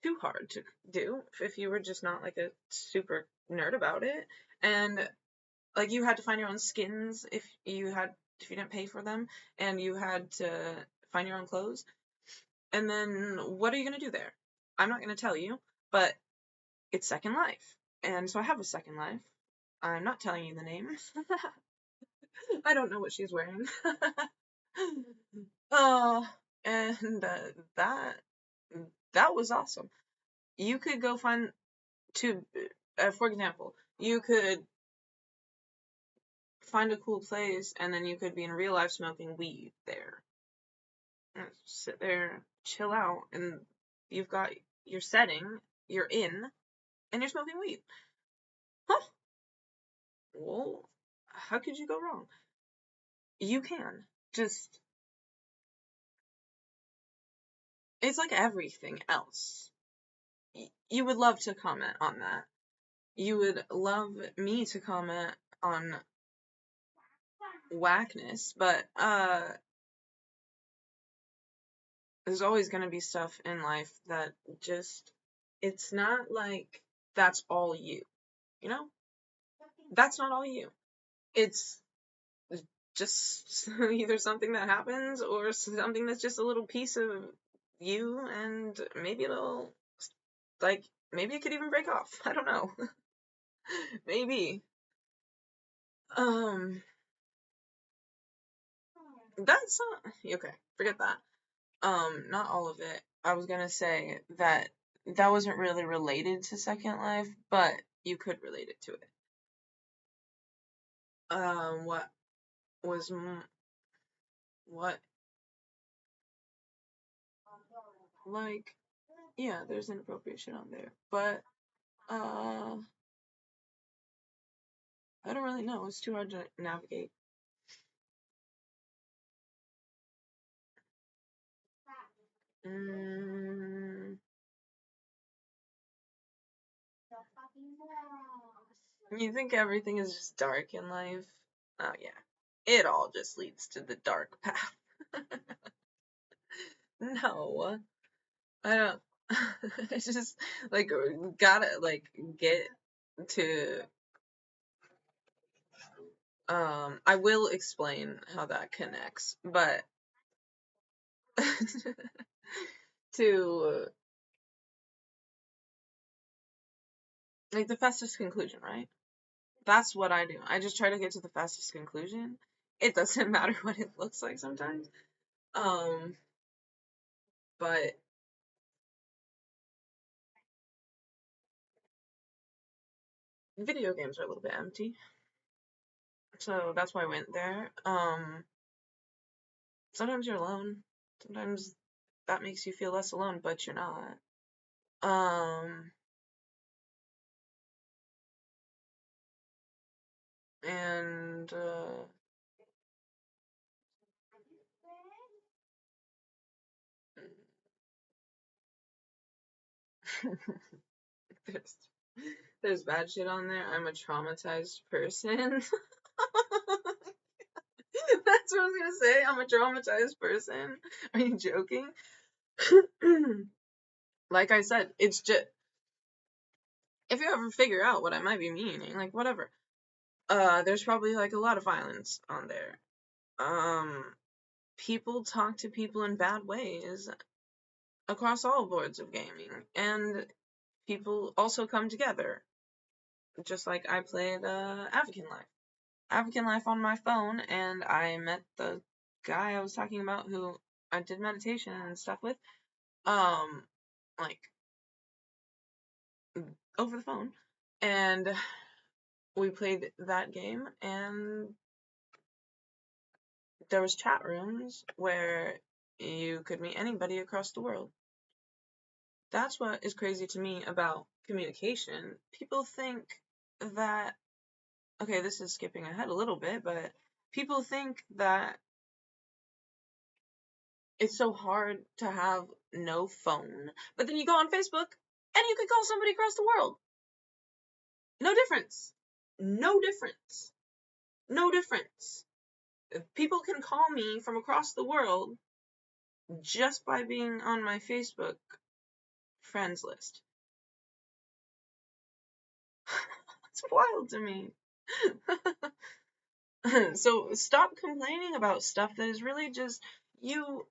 too hard to do if you were just not like a super nerd about it. And like you had to find your own skins if you didn't pay for them, and you had to find your own clothes. And then what are you going to do there? I'm not going to tell you, but it's Second Life. And so I have a Second Life. I'm not telling you the name. I don't know what she's wearing. And that was awesome. You could go find for example, you could find a cool place, and then you could be in real life smoking weed there. And sit there, chill out, and you've got your setting, you're in, and you're smoking weed. Huh? Well, how could you go wrong? You can. Just, it's like everything else. You would love to comment on that. You would love me to comment on whackness, but there's always going to be stuff in life that just, it's not like that's all you, you know? That's not all you. It's just either something that happens or something that's just a little piece of you, and maybe it'll, like, maybe it could even break off. I don't know. Maybe. That's okay, forget that. Not all of it. I was gonna say that wasn't really related to Second Life, but you could relate it to it. What was what like? Yeah, there's inappropriate shit on there, but I don't really know. It's too hard to navigate. Mm, you think everything is just dark in life? Oh yeah, it all just leads to the dark path. No, I don't. It's just like gotta like get to. I will explain how that connects, but to like the fastest conclusion, right? That's what I do. I just try to get to the fastest conclusion. It doesn't matter what it looks like sometimes. Um, but video games are a little bit empty. So that's why I went there. Sometimes you're alone. Sometimes that makes you feel less alone, but you're not. Um, and there's there's bad shit on there. I'm a traumatized person. That's what I was gonna say. I'm a traumatized person. Are you joking? Like I said, it's just if you ever figure out what I might be meaning, like whatever. There's probably like a lot of violence on there. Um, People talk to people in bad ways across all boards of gaming, and people also come together. Just like I played African Life on my phone, and I met the guy I was talking about who I did meditation and stuff with, um, like over the phone, and we played that game, and there was chat rooms where you could meet anybody across the world. That's what is crazy to me about communication. People think that, okay, this is skipping ahead a little bit, but people think that it's so hard to have no phone. But then you go on Facebook and you can call somebody across the world. No difference. No difference. No difference. People can call me from across the world just by being on my Facebook friends list. It's wild to me. So stop complaining about stuff that is really just you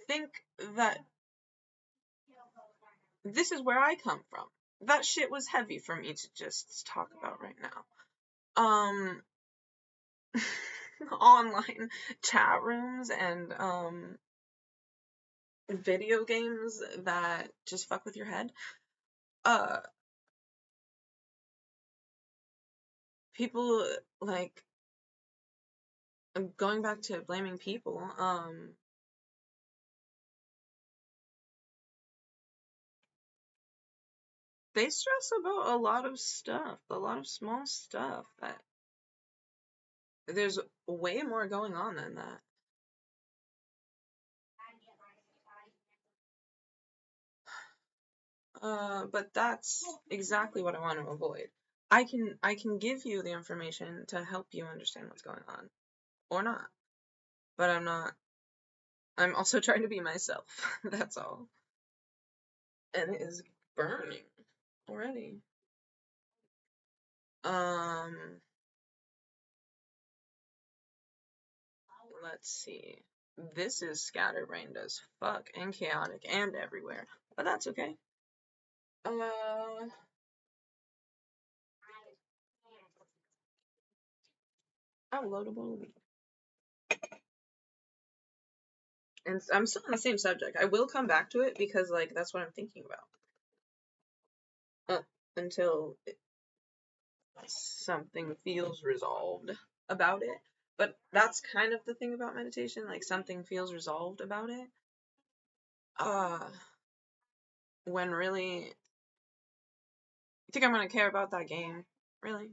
think that this is where I come from. That shit was heavy for me to just talk about right now. Online chat rooms and video games that just fuck with your head. Uh People like going back to blaming people, they stress about a lot of stuff, a lot of small stuff that there's way more going on than that. But that's exactly what I want to avoid. I can give you the information to help you understand what's going on, or not. But I'm not. I'm also trying to be myself. That's all. And it is burning already. Um, let's see. This is scatterbrained as fuck and chaotic and everywhere, but that's okay. Uh, Uploadable. And I'm still on the same subject. I will come back to it because, like, that's what I'm thinking about. Until something feels resolved about it. But that's kind of the thing about meditation, like something feels resolved about it. Uh, when really, you think I'm gonna care about that game? Really?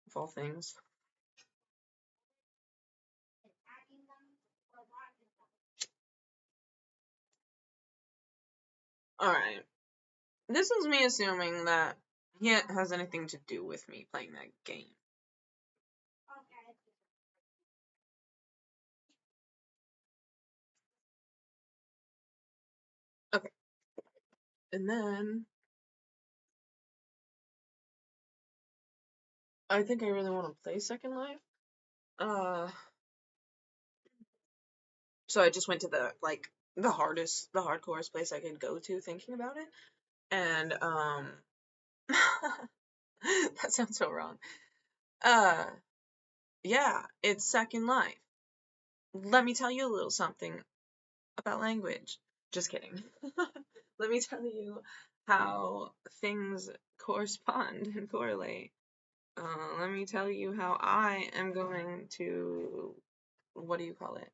Of all things. Alright. This is me assuming that he has anything to do with me playing that game. Okay. And then I think I really want to play Second Life. So I just went to the hardcorest place I could go to thinking about it. And That sounds so wrong. Yeah, it's Second Life. Let me tell you a little something about language. Just kidding. Let me tell you how things correspond and correlate. Let me tell you how I am going to, what do you call it?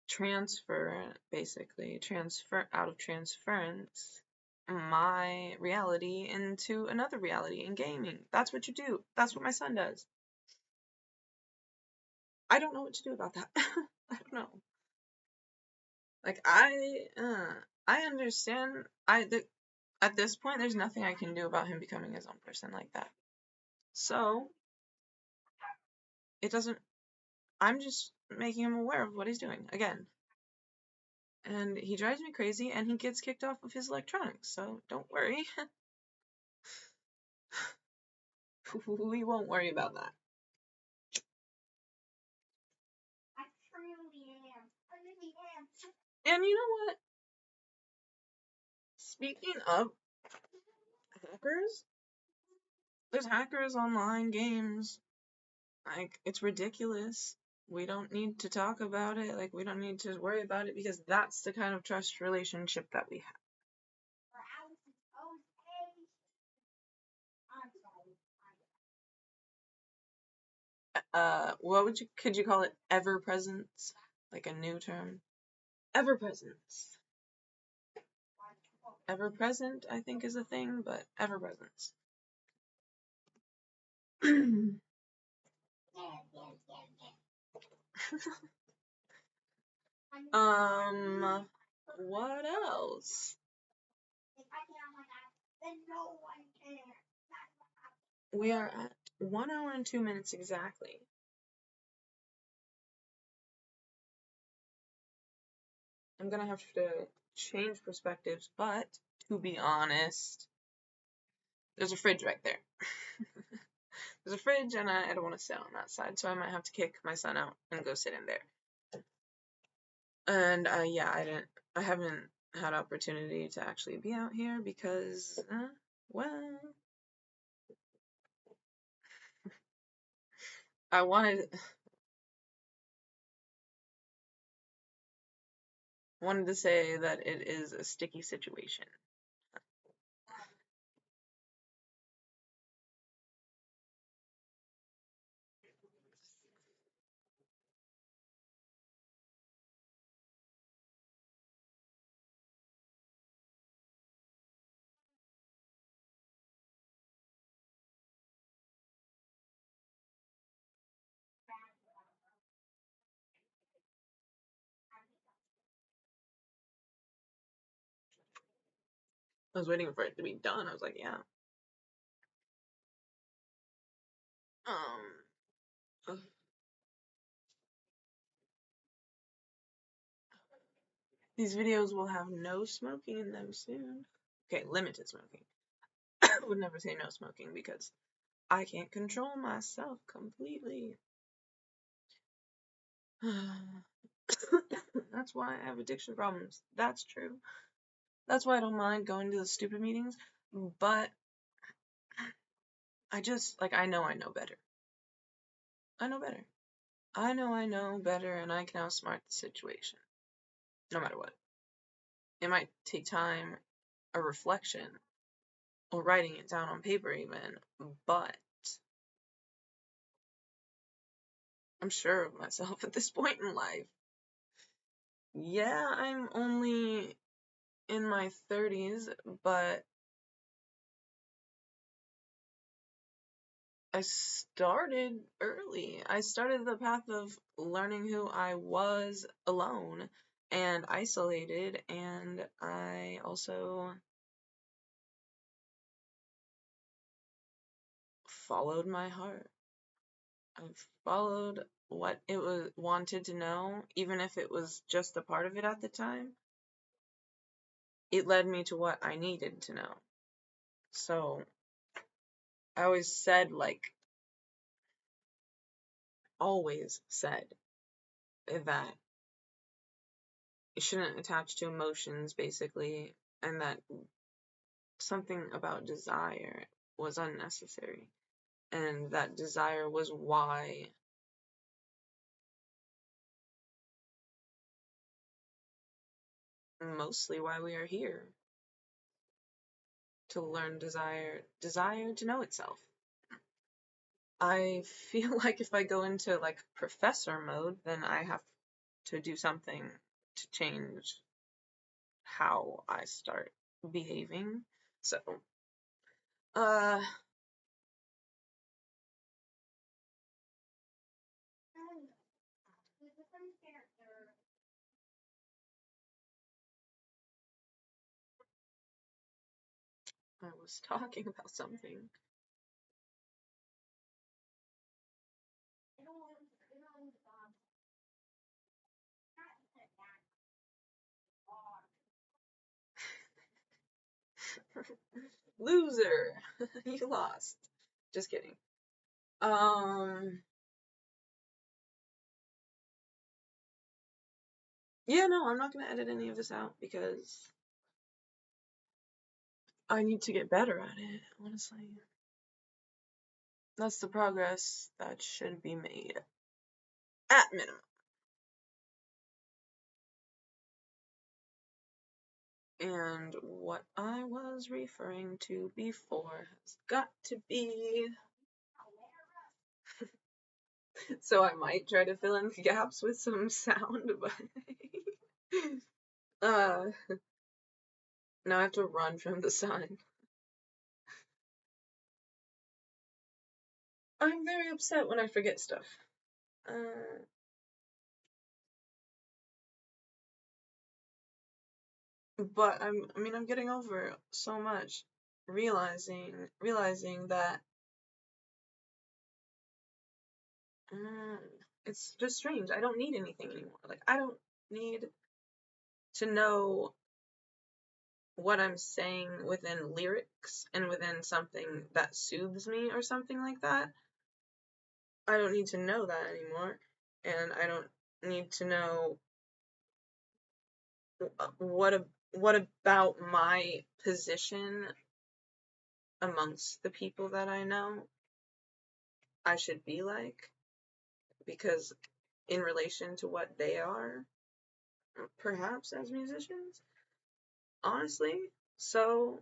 Transfer, basically, transfer out of transference my reality into another reality in gaming. That's what you do. That's what my son does. I don't know what to do about that. I don't know. Like I understand. At this point, there's nothing I can do about him becoming his own person like that. So it doesn't. I'm just making him aware of what he's doing again. And he drives me crazy, and he gets kicked off of his electronics. So don't worry. We won't worry about that. I truly am. I really am. And you know what? Speaking of hackers, there's hackers online games. Like, it's ridiculous. We don't need to talk about it. Like, we don't need to worry about it because that's the kind of trust relationship that we have. For Alex's own age. I'm sorry. What could you call it? Ever presence? Like a new term? Ever presence. Ever present, I think, is a thing, but ever presence. What else? If I can't on my app, then no one can. We are at 1 hour and 2 minutes exactly. I'm gonna have to change perspectives, but to be honest, there's a fridge right there. There's a fridge, and I don't want to sit on that side, so I might have to kick my son out and go sit in there. And yeah, I haven't had opportunity to actually be out here because, well, I wanted to say that it is a sticky situation. I was waiting for it to be done. I was like, yeah. Ugh. These videos will have no smoking in them soon. Okay, limited smoking. I would never say no smoking because I can't control myself completely. That's why I have addiction problems. That's true. That's why I don't mind going to the stupid meetings, but I just, like, I know better. I know better. I know better, and I can outsmart the situation. No matter what. It might take time, a reflection, or writing it down on paper even, but I'm sure of myself at this point in life. Yeah, I'm only in my 30s, but I started early. I started the path of learning who I was alone and isolated, and I also followed my heart. I followed what it was wanted to know, even if it was just a part of it at the time. It led me to what I needed to know. So I always said, that you shouldn't attach to emotions, basically, and that something about desire was unnecessary. And that desire was mostly why we are here. To learn desire to know itself. I feel like if I go into like professor mode, then I have to do something to change how I start behaving. So, uh, I was talking about something. Loser! You lost. Just kidding. Yeah, no, I'm not gonna edit any of this out because I need to get better at it, honestly. That's the progress that should be made. At minimum. And what I was referring to before has got to be. So I might try to fill in the gaps with some sound, but now I have to run from the sun. I'm very upset when I forget stuff. But I'm getting over it so much, realizing that it's just strange. I don't need anything anymore. Like, I don't need to know what I'm saying within lyrics and within something that soothes me or something like that. I don't need to know that anymore. And I don't need to know what about my position amongst the people that I know I should be like, because in relation to what they are, perhaps as musicians, honestly. So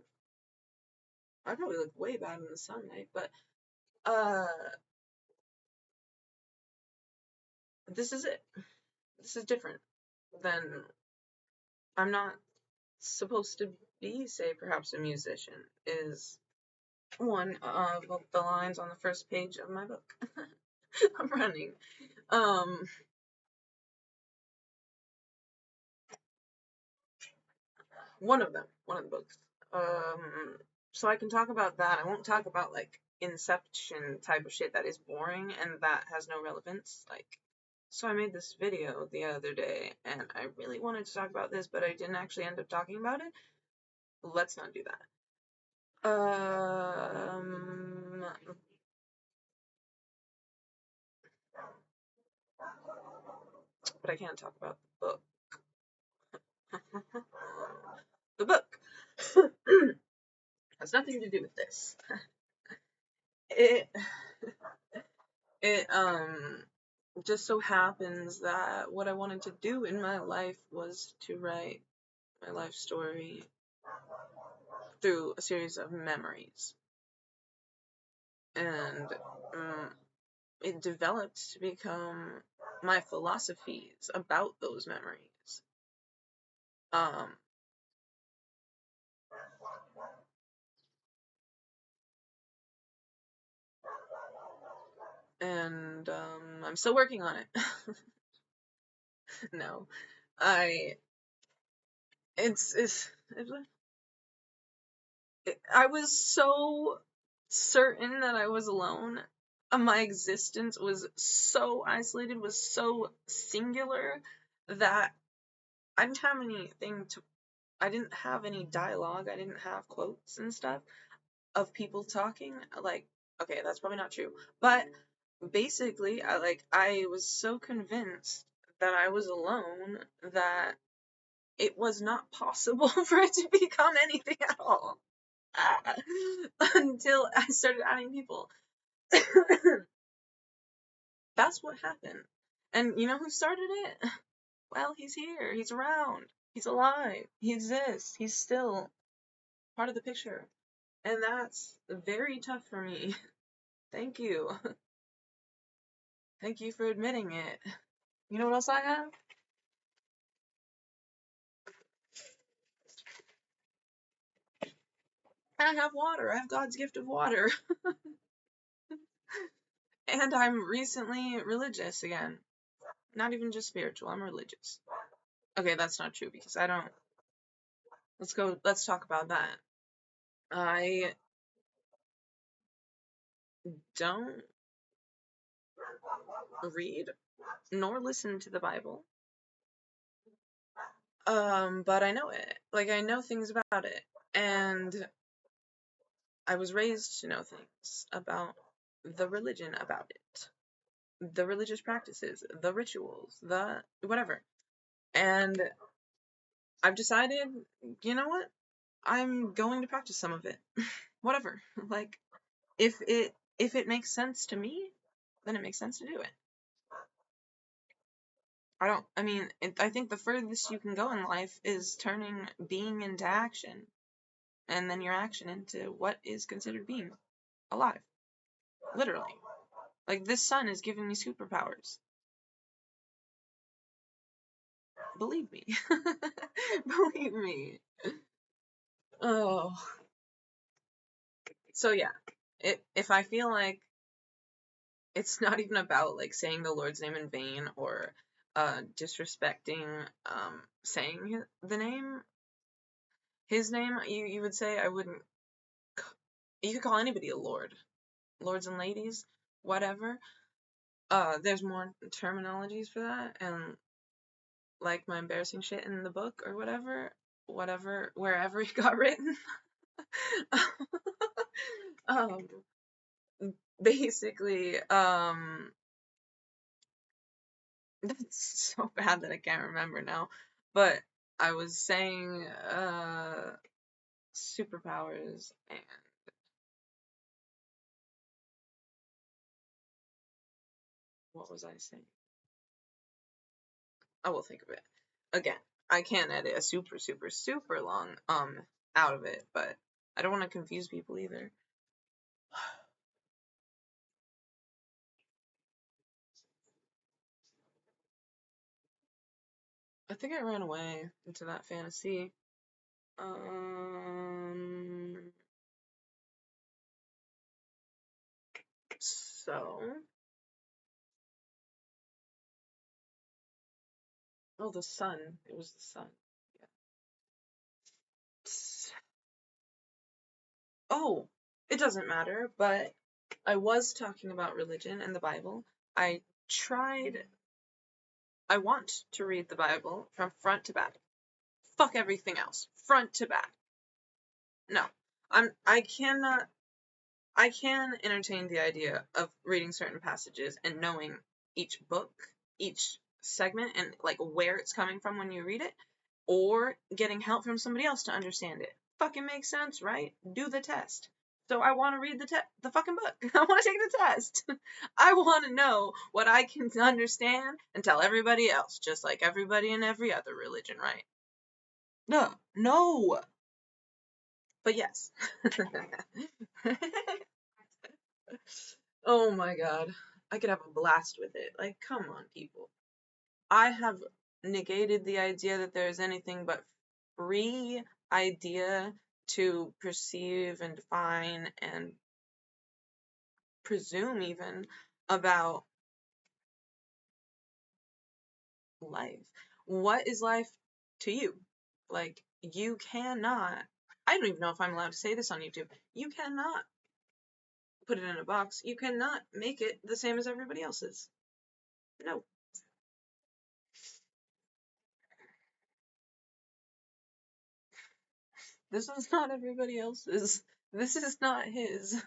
I probably look way bad in the sunlight, but this is it. This is different than I'm not supposed to be, say, perhaps a musician, is one of the lines on the first page of my book. I'm running. One of the books. So I can talk about that. I won't talk about like Inception type of shit that is boring and that has no relevance. Like, so I made this video the other day and I really wanted to talk about this, but I didn't actually end up talking about it. Let's not do that. But I can't talk about the book. The book has nothing to do with this. It just so happens that what I wanted to do in my life was to write my life story through a series of memories. And it developed to become my philosophies about those memories. And I'm still working on it. No, I was so certain that I was alone. My existence was so isolated, was so singular that I didn't have I didn't have any dialogue, I didn't have quotes and stuff of people talking. Like, okay, that's probably not true, but basically, I was so convinced that I was alone that it was not possible for it to become anything at all. until I started adding people. That's what happened. And you know who started it? Well, he's here. He's around. He's alive. He exists. He's still part of the picture. And that's very tough for me. Thank you. Thank you for admitting it. You know what else I have? I have water. I have God's gift of water. And I'm recently religious again. Not even just spiritual, I'm religious. Okay, that's not true because I don't. Let's talk about that. I don't read nor listen to the Bible. But I know it. Like, I know things about it. And I was raised to know things about the religion about it. The religious practices, the rituals, the whatever. And I've decided, you know what? I'm going to practice some of it. Whatever. Like, if it makes sense to me, then it makes sense to do it. I think the furthest you can go in life is turning being into action, and then your action into what is considered being alive. Literally. Like, this sun is giving me superpowers. Believe me. Believe me. Oh. So yeah, if I feel like it's not even about like saying the Lord's name in vain or disrespecting saying his name, you would say, I wouldn't. You could call anybody a lord, lords and ladies, whatever. There's more terminologies for that, and like my embarrassing shit in the book or whatever, wherever it got written. um, basically, that's so bad that I can't remember now. But I was saying, superpowers and what was I saying? I will think of it. Again, I can't edit a super, super, super long, out of it, but I don't want to confuse people either. I think I ran away into that fantasy. So, oh, the sun. It was the sun. Yeah. Oh, it doesn't matter, but I was talking about religion and the Bible. I tried, I want to read the Bible from front to back. Fuck everything else. Front to back. No. I cannot, I can entertain the idea of reading certain passages and knowing each book, each segment, and like where it's coming from when you read it, or getting help from somebody else to understand it. Fucking makes sense, right? Do the test. So I want to read the fucking book. I want to take the test. I want to know what I can understand and tell everybody else, just like everybody in every other religion, right? No. But yes. Oh my god. I could have a blast with it. Like, come on, people. I have negated the idea that there is anything but free idea to perceive and define and presume even about life. What is life to you? Like, you cannot, I don't even know if I'm allowed to say this on YouTube. You cannot put it in a box. You cannot make it the same as everybody else's. No. This is not everybody else's. This is not his.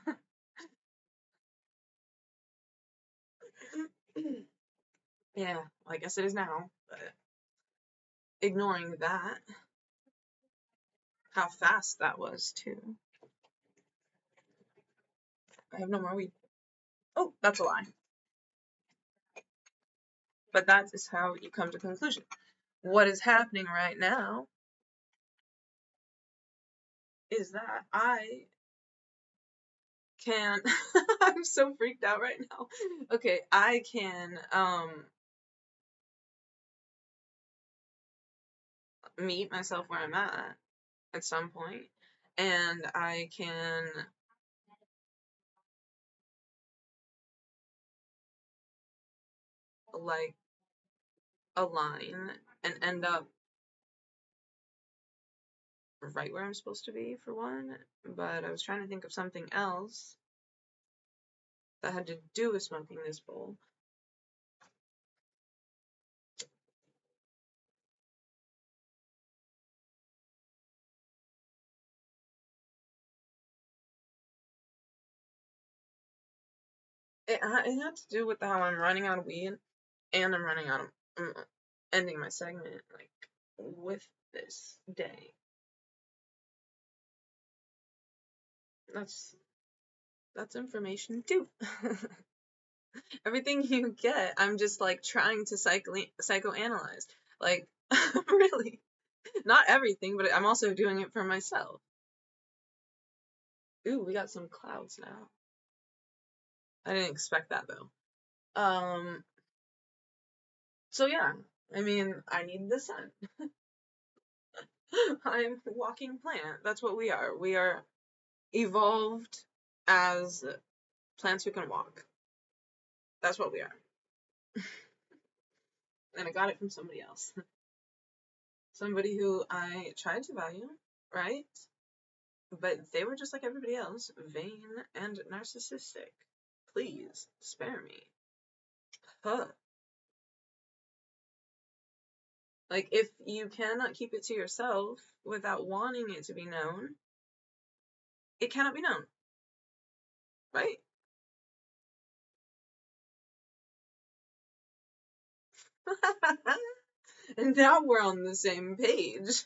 Yeah, well, I guess it is now, but ignoring that, how fast that was too. I have no more weed. Oh, that's a lie. But that is how you come to conclusion. What is happening right now is that I can I'm so freaked out right now. Okay, I can meet myself where I'm at some point, and I can like align and end up right where I'm supposed to be for one, but I was trying to think of something else that had to do with smoking this bowl. It had to do with how I'm running out of weed and I'm running out of ending my segment like with this day. That's information too. Everything you get, I'm just like trying to psychoanalyze. Like really, not everything, but I'm also doing it for myself. Ooh, we got some clouds now. I didn't expect that though. So yeah, I mean, I need the sun. I'm a walking plant. That's what we are. We are evolved as plants who can walk. That's what we are. And I got it from somebody else. Somebody who I tried to value, right? But they were just like everybody else, vain and narcissistic. Please spare me. Huh. Like, if you cannot keep it to yourself without wanting it to be known, it cannot be known, right? And now we're on the same page.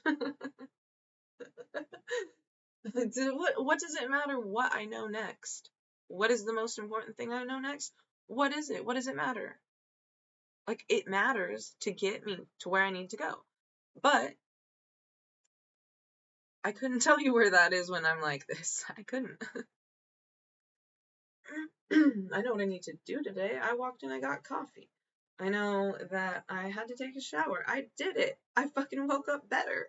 What does it matter what I know next? What is the most important thing I know next? What is it? What does it matter? Like, it matters to get me to where I need to go. But I couldn't tell you where that is when I'm like this. I couldn't. I know what I need to do today. I walked in, I got coffee. I know that I had to take a shower. I did it. I fucking woke up better.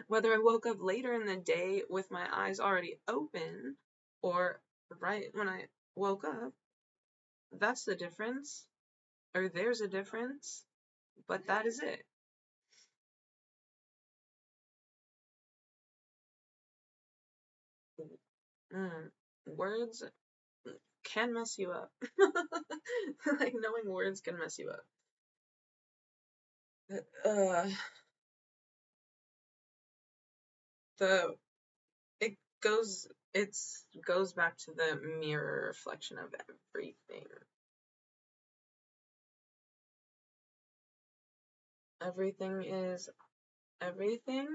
Whether I woke up later in the day with my eyes already open or right when I woke up, that's the difference. Or there's a difference. But that is it. Words can mess you up. Like, knowing words can mess you up. Uh, the it goes goes back to the mirror reflection of everything. Everything is everything,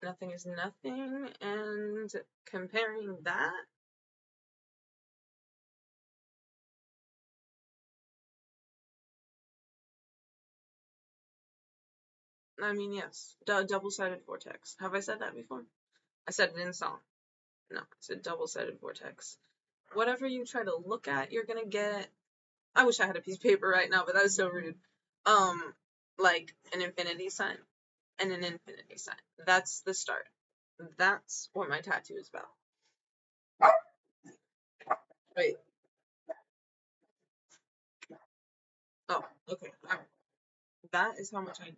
nothing is nothing, and comparing that, I mean, yes, double-sided vortex. Have I said that before? I said it in song. No, it's a double-sided vortex. Whatever you try to look at, you're gonna get. I wish I had a piece of paper right now, but that was so rude. Like an infinity sign and an infinity sign. That's the start. That's what my tattoo is about. Wait. Oh, okay. That is how much I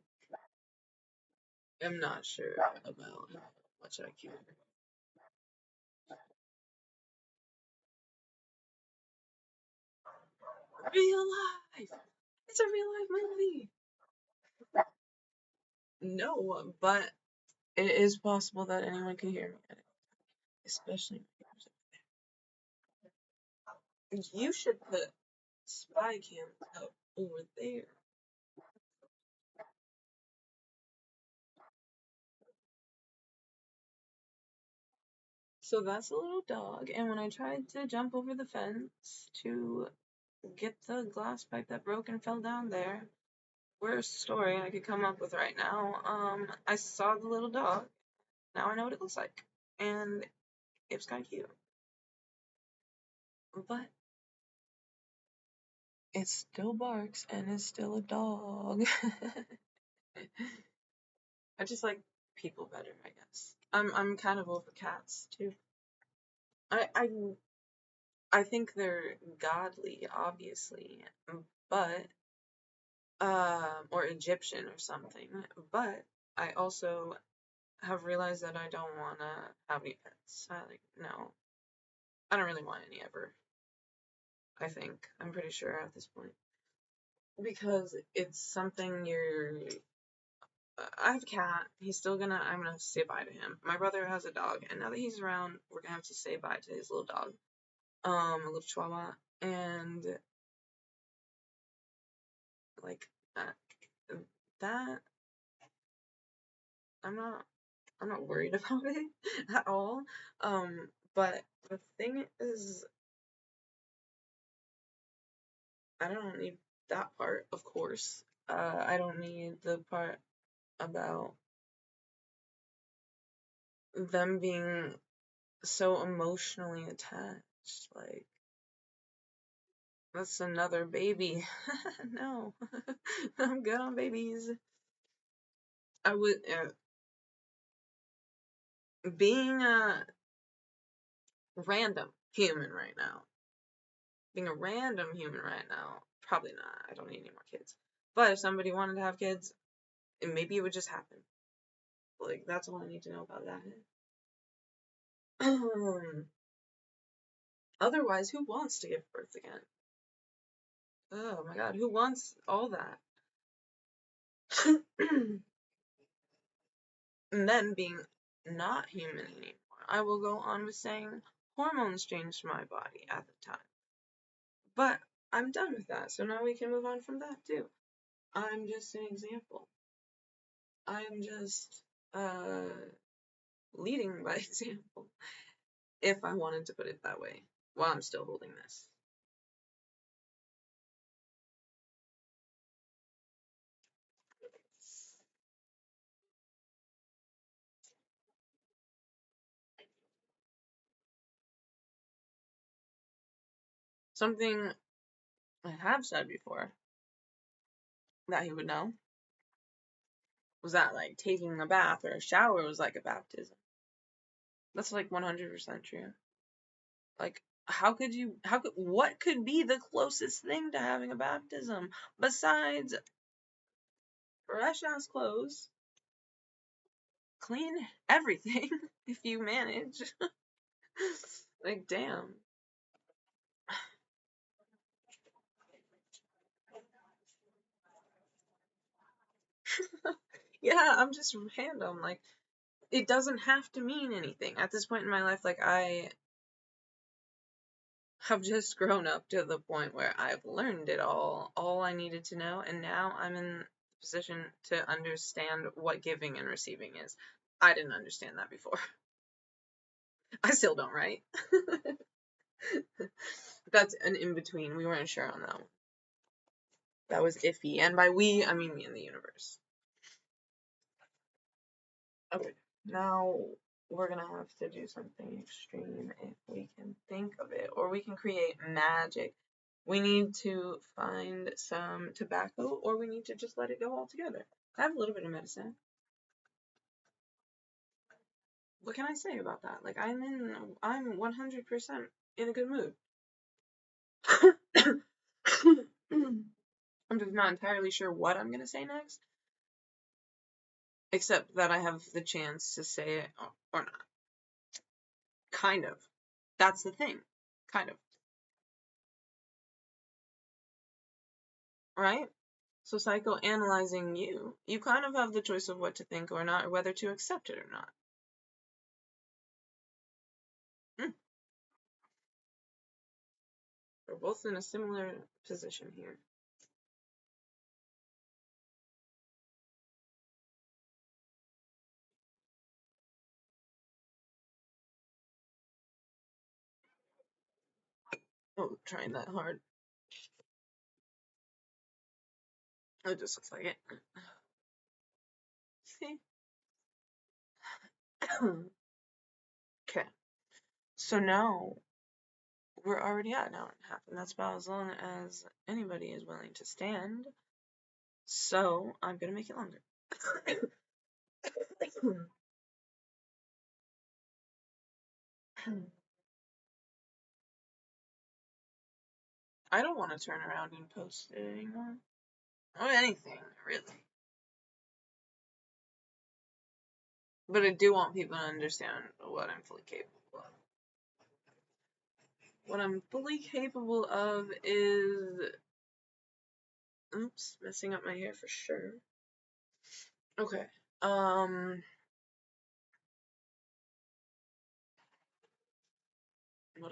am not sure about how much I care. Real life. It's a real life movie. No, but it is possible that anyone can hear me, especially you should put spy cam up over there. So that's a little dog, and when I tried to jump over the fence to get the glass pipe that broke and fell down there, worst story I could come up with right now, I saw the little dog. Now I know what it looks like, and it was kind of cute. But it still barks and is still a dog. I just like people better, I guess. I'm kind of over cats too. I I I think they're godly, obviously, but or Egyptian or something. But I also have realized that I don't wanna have any pets. No, I don't really want any ever. I think I'm pretty sure at this point because it's something you're. I have a cat. I'm gonna have to say bye to him. My brother has a dog, and now that he's around, we're gonna have to say bye to his little dog, a little chihuahua, and like uh, that. I'm not. I'm not worried about it at all. But the thing is, I don't need that part, of course. I don't need the part about them being so emotionally attached. Like, that's another baby. No, I'm good on babies. I would, being a random human right now, being a random human right now, probably not. I don't need any more kids. But if somebody wanted to have kids, maybe it would just happen. Like, that's all I need to know about that. Otherwise, who wants to give birth again? Oh my god, who wants all that? And then being not human anymore. I will go on with saying hormones changed my body at the time. But I'm done with that, so now we can move on from that too. I'm just an example. I'm just leading by example, if I wanted to put it that way, while I'm still holding this. Something I have said before that he would know was that like taking a bath or a shower was like a baptism. That's like 100% true. Like, what could be the closest thing to having a baptism besides fresh ass clothes, clean everything if you manage? Like, damn. Yeah, I'm just random. Like, it doesn't have to mean anything. At this point in my life, like, I have just grown up to the point where I've learned it all I needed to know, and now I'm in the position to understand what giving and receiving is. I didn't understand that before. I still don't, right? That's an in between. We weren't sure on that one. That was iffy, and by we, I mean me and the universe. Okay, now we're gonna have to do something extreme if we can think of it, or we can create magic. We need to find some tobacco, or we need to just let it go altogether. I have a little bit of medicine. What can I say about that? Like, I'm 100% in a good mood. I'm just not entirely sure what I'm gonna say next, except that I have the chance to say it or not. Kind of. That's the thing. Kind of. Right? So psychoanalyzing you kind of have the choice of what to think or not, or whether to accept it or not. Hmm. We're both in a similar position here. trying that hard. It just looks like it. See? Okay. So now we're already at an hour and a half, and that's about as long as anybody is willing to stand. So I'm gonna make it longer. I don't want to turn around and post it anymore. Or anything, really. But I do want people to understand what I'm fully capable of. What I'm fully capable of is... Oops, messing up my hair for sure. Okay. What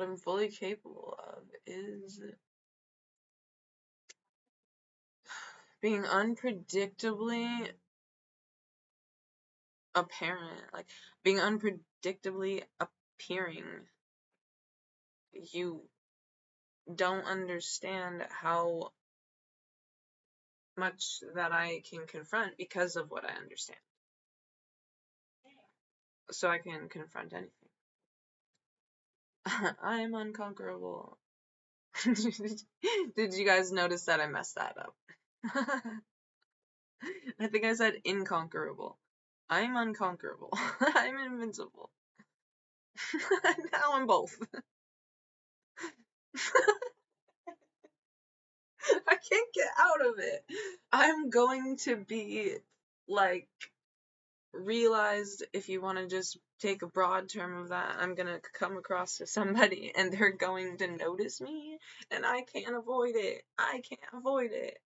I'm fully capable of is being unpredictably apparent, like being unpredictably appearing. You don't understand how much that I can confront because of what I understand. So I can confront anything. I'm unconquerable. Did you guys notice that I messed that up? I think I said inconquerable. I'm unconquerable. I'm invincible. Now I'm both. I can't get out of it. I'm going to be like realized, if you want to just take a broad term of that, I'm gonna come across to somebody and they're going to notice me and I can't avoid it. I can't avoid it.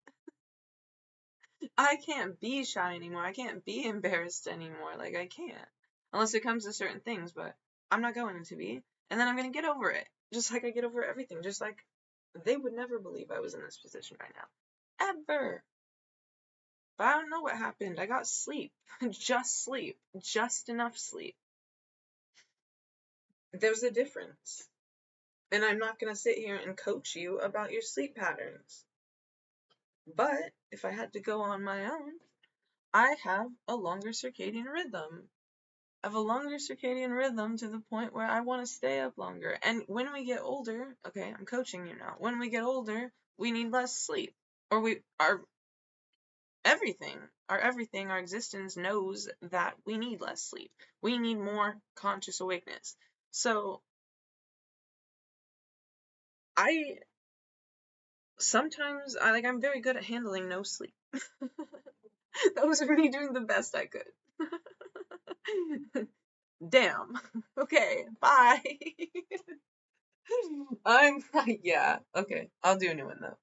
I can't be shy anymore. I can't be embarrassed anymore. Like, I can't. Unless it comes to certain things, but I'm not going to be. And then I'm gonna get over it. Just like I get over everything. Just like they would never believe I was in this position right now. Ever. But I don't know what happened. I got sleep. Just sleep. Just enough sleep. There's a difference. And I'm not going to sit here and coach you about your sleep patterns. But if I had to go on my own, I have a longer circadian rhythm. I have a longer circadian rhythm to the point where I want to stay up longer. And when we get older, okay, I'm coaching you now. When we get older, we need less sleep. Or our everything, our existence knows that we need less sleep. We need more conscious awakeness. So I'm very good at handling no sleep. That was me doing the best I could. Damn. Okay, bye. Yeah, okay. I'll do a new one though.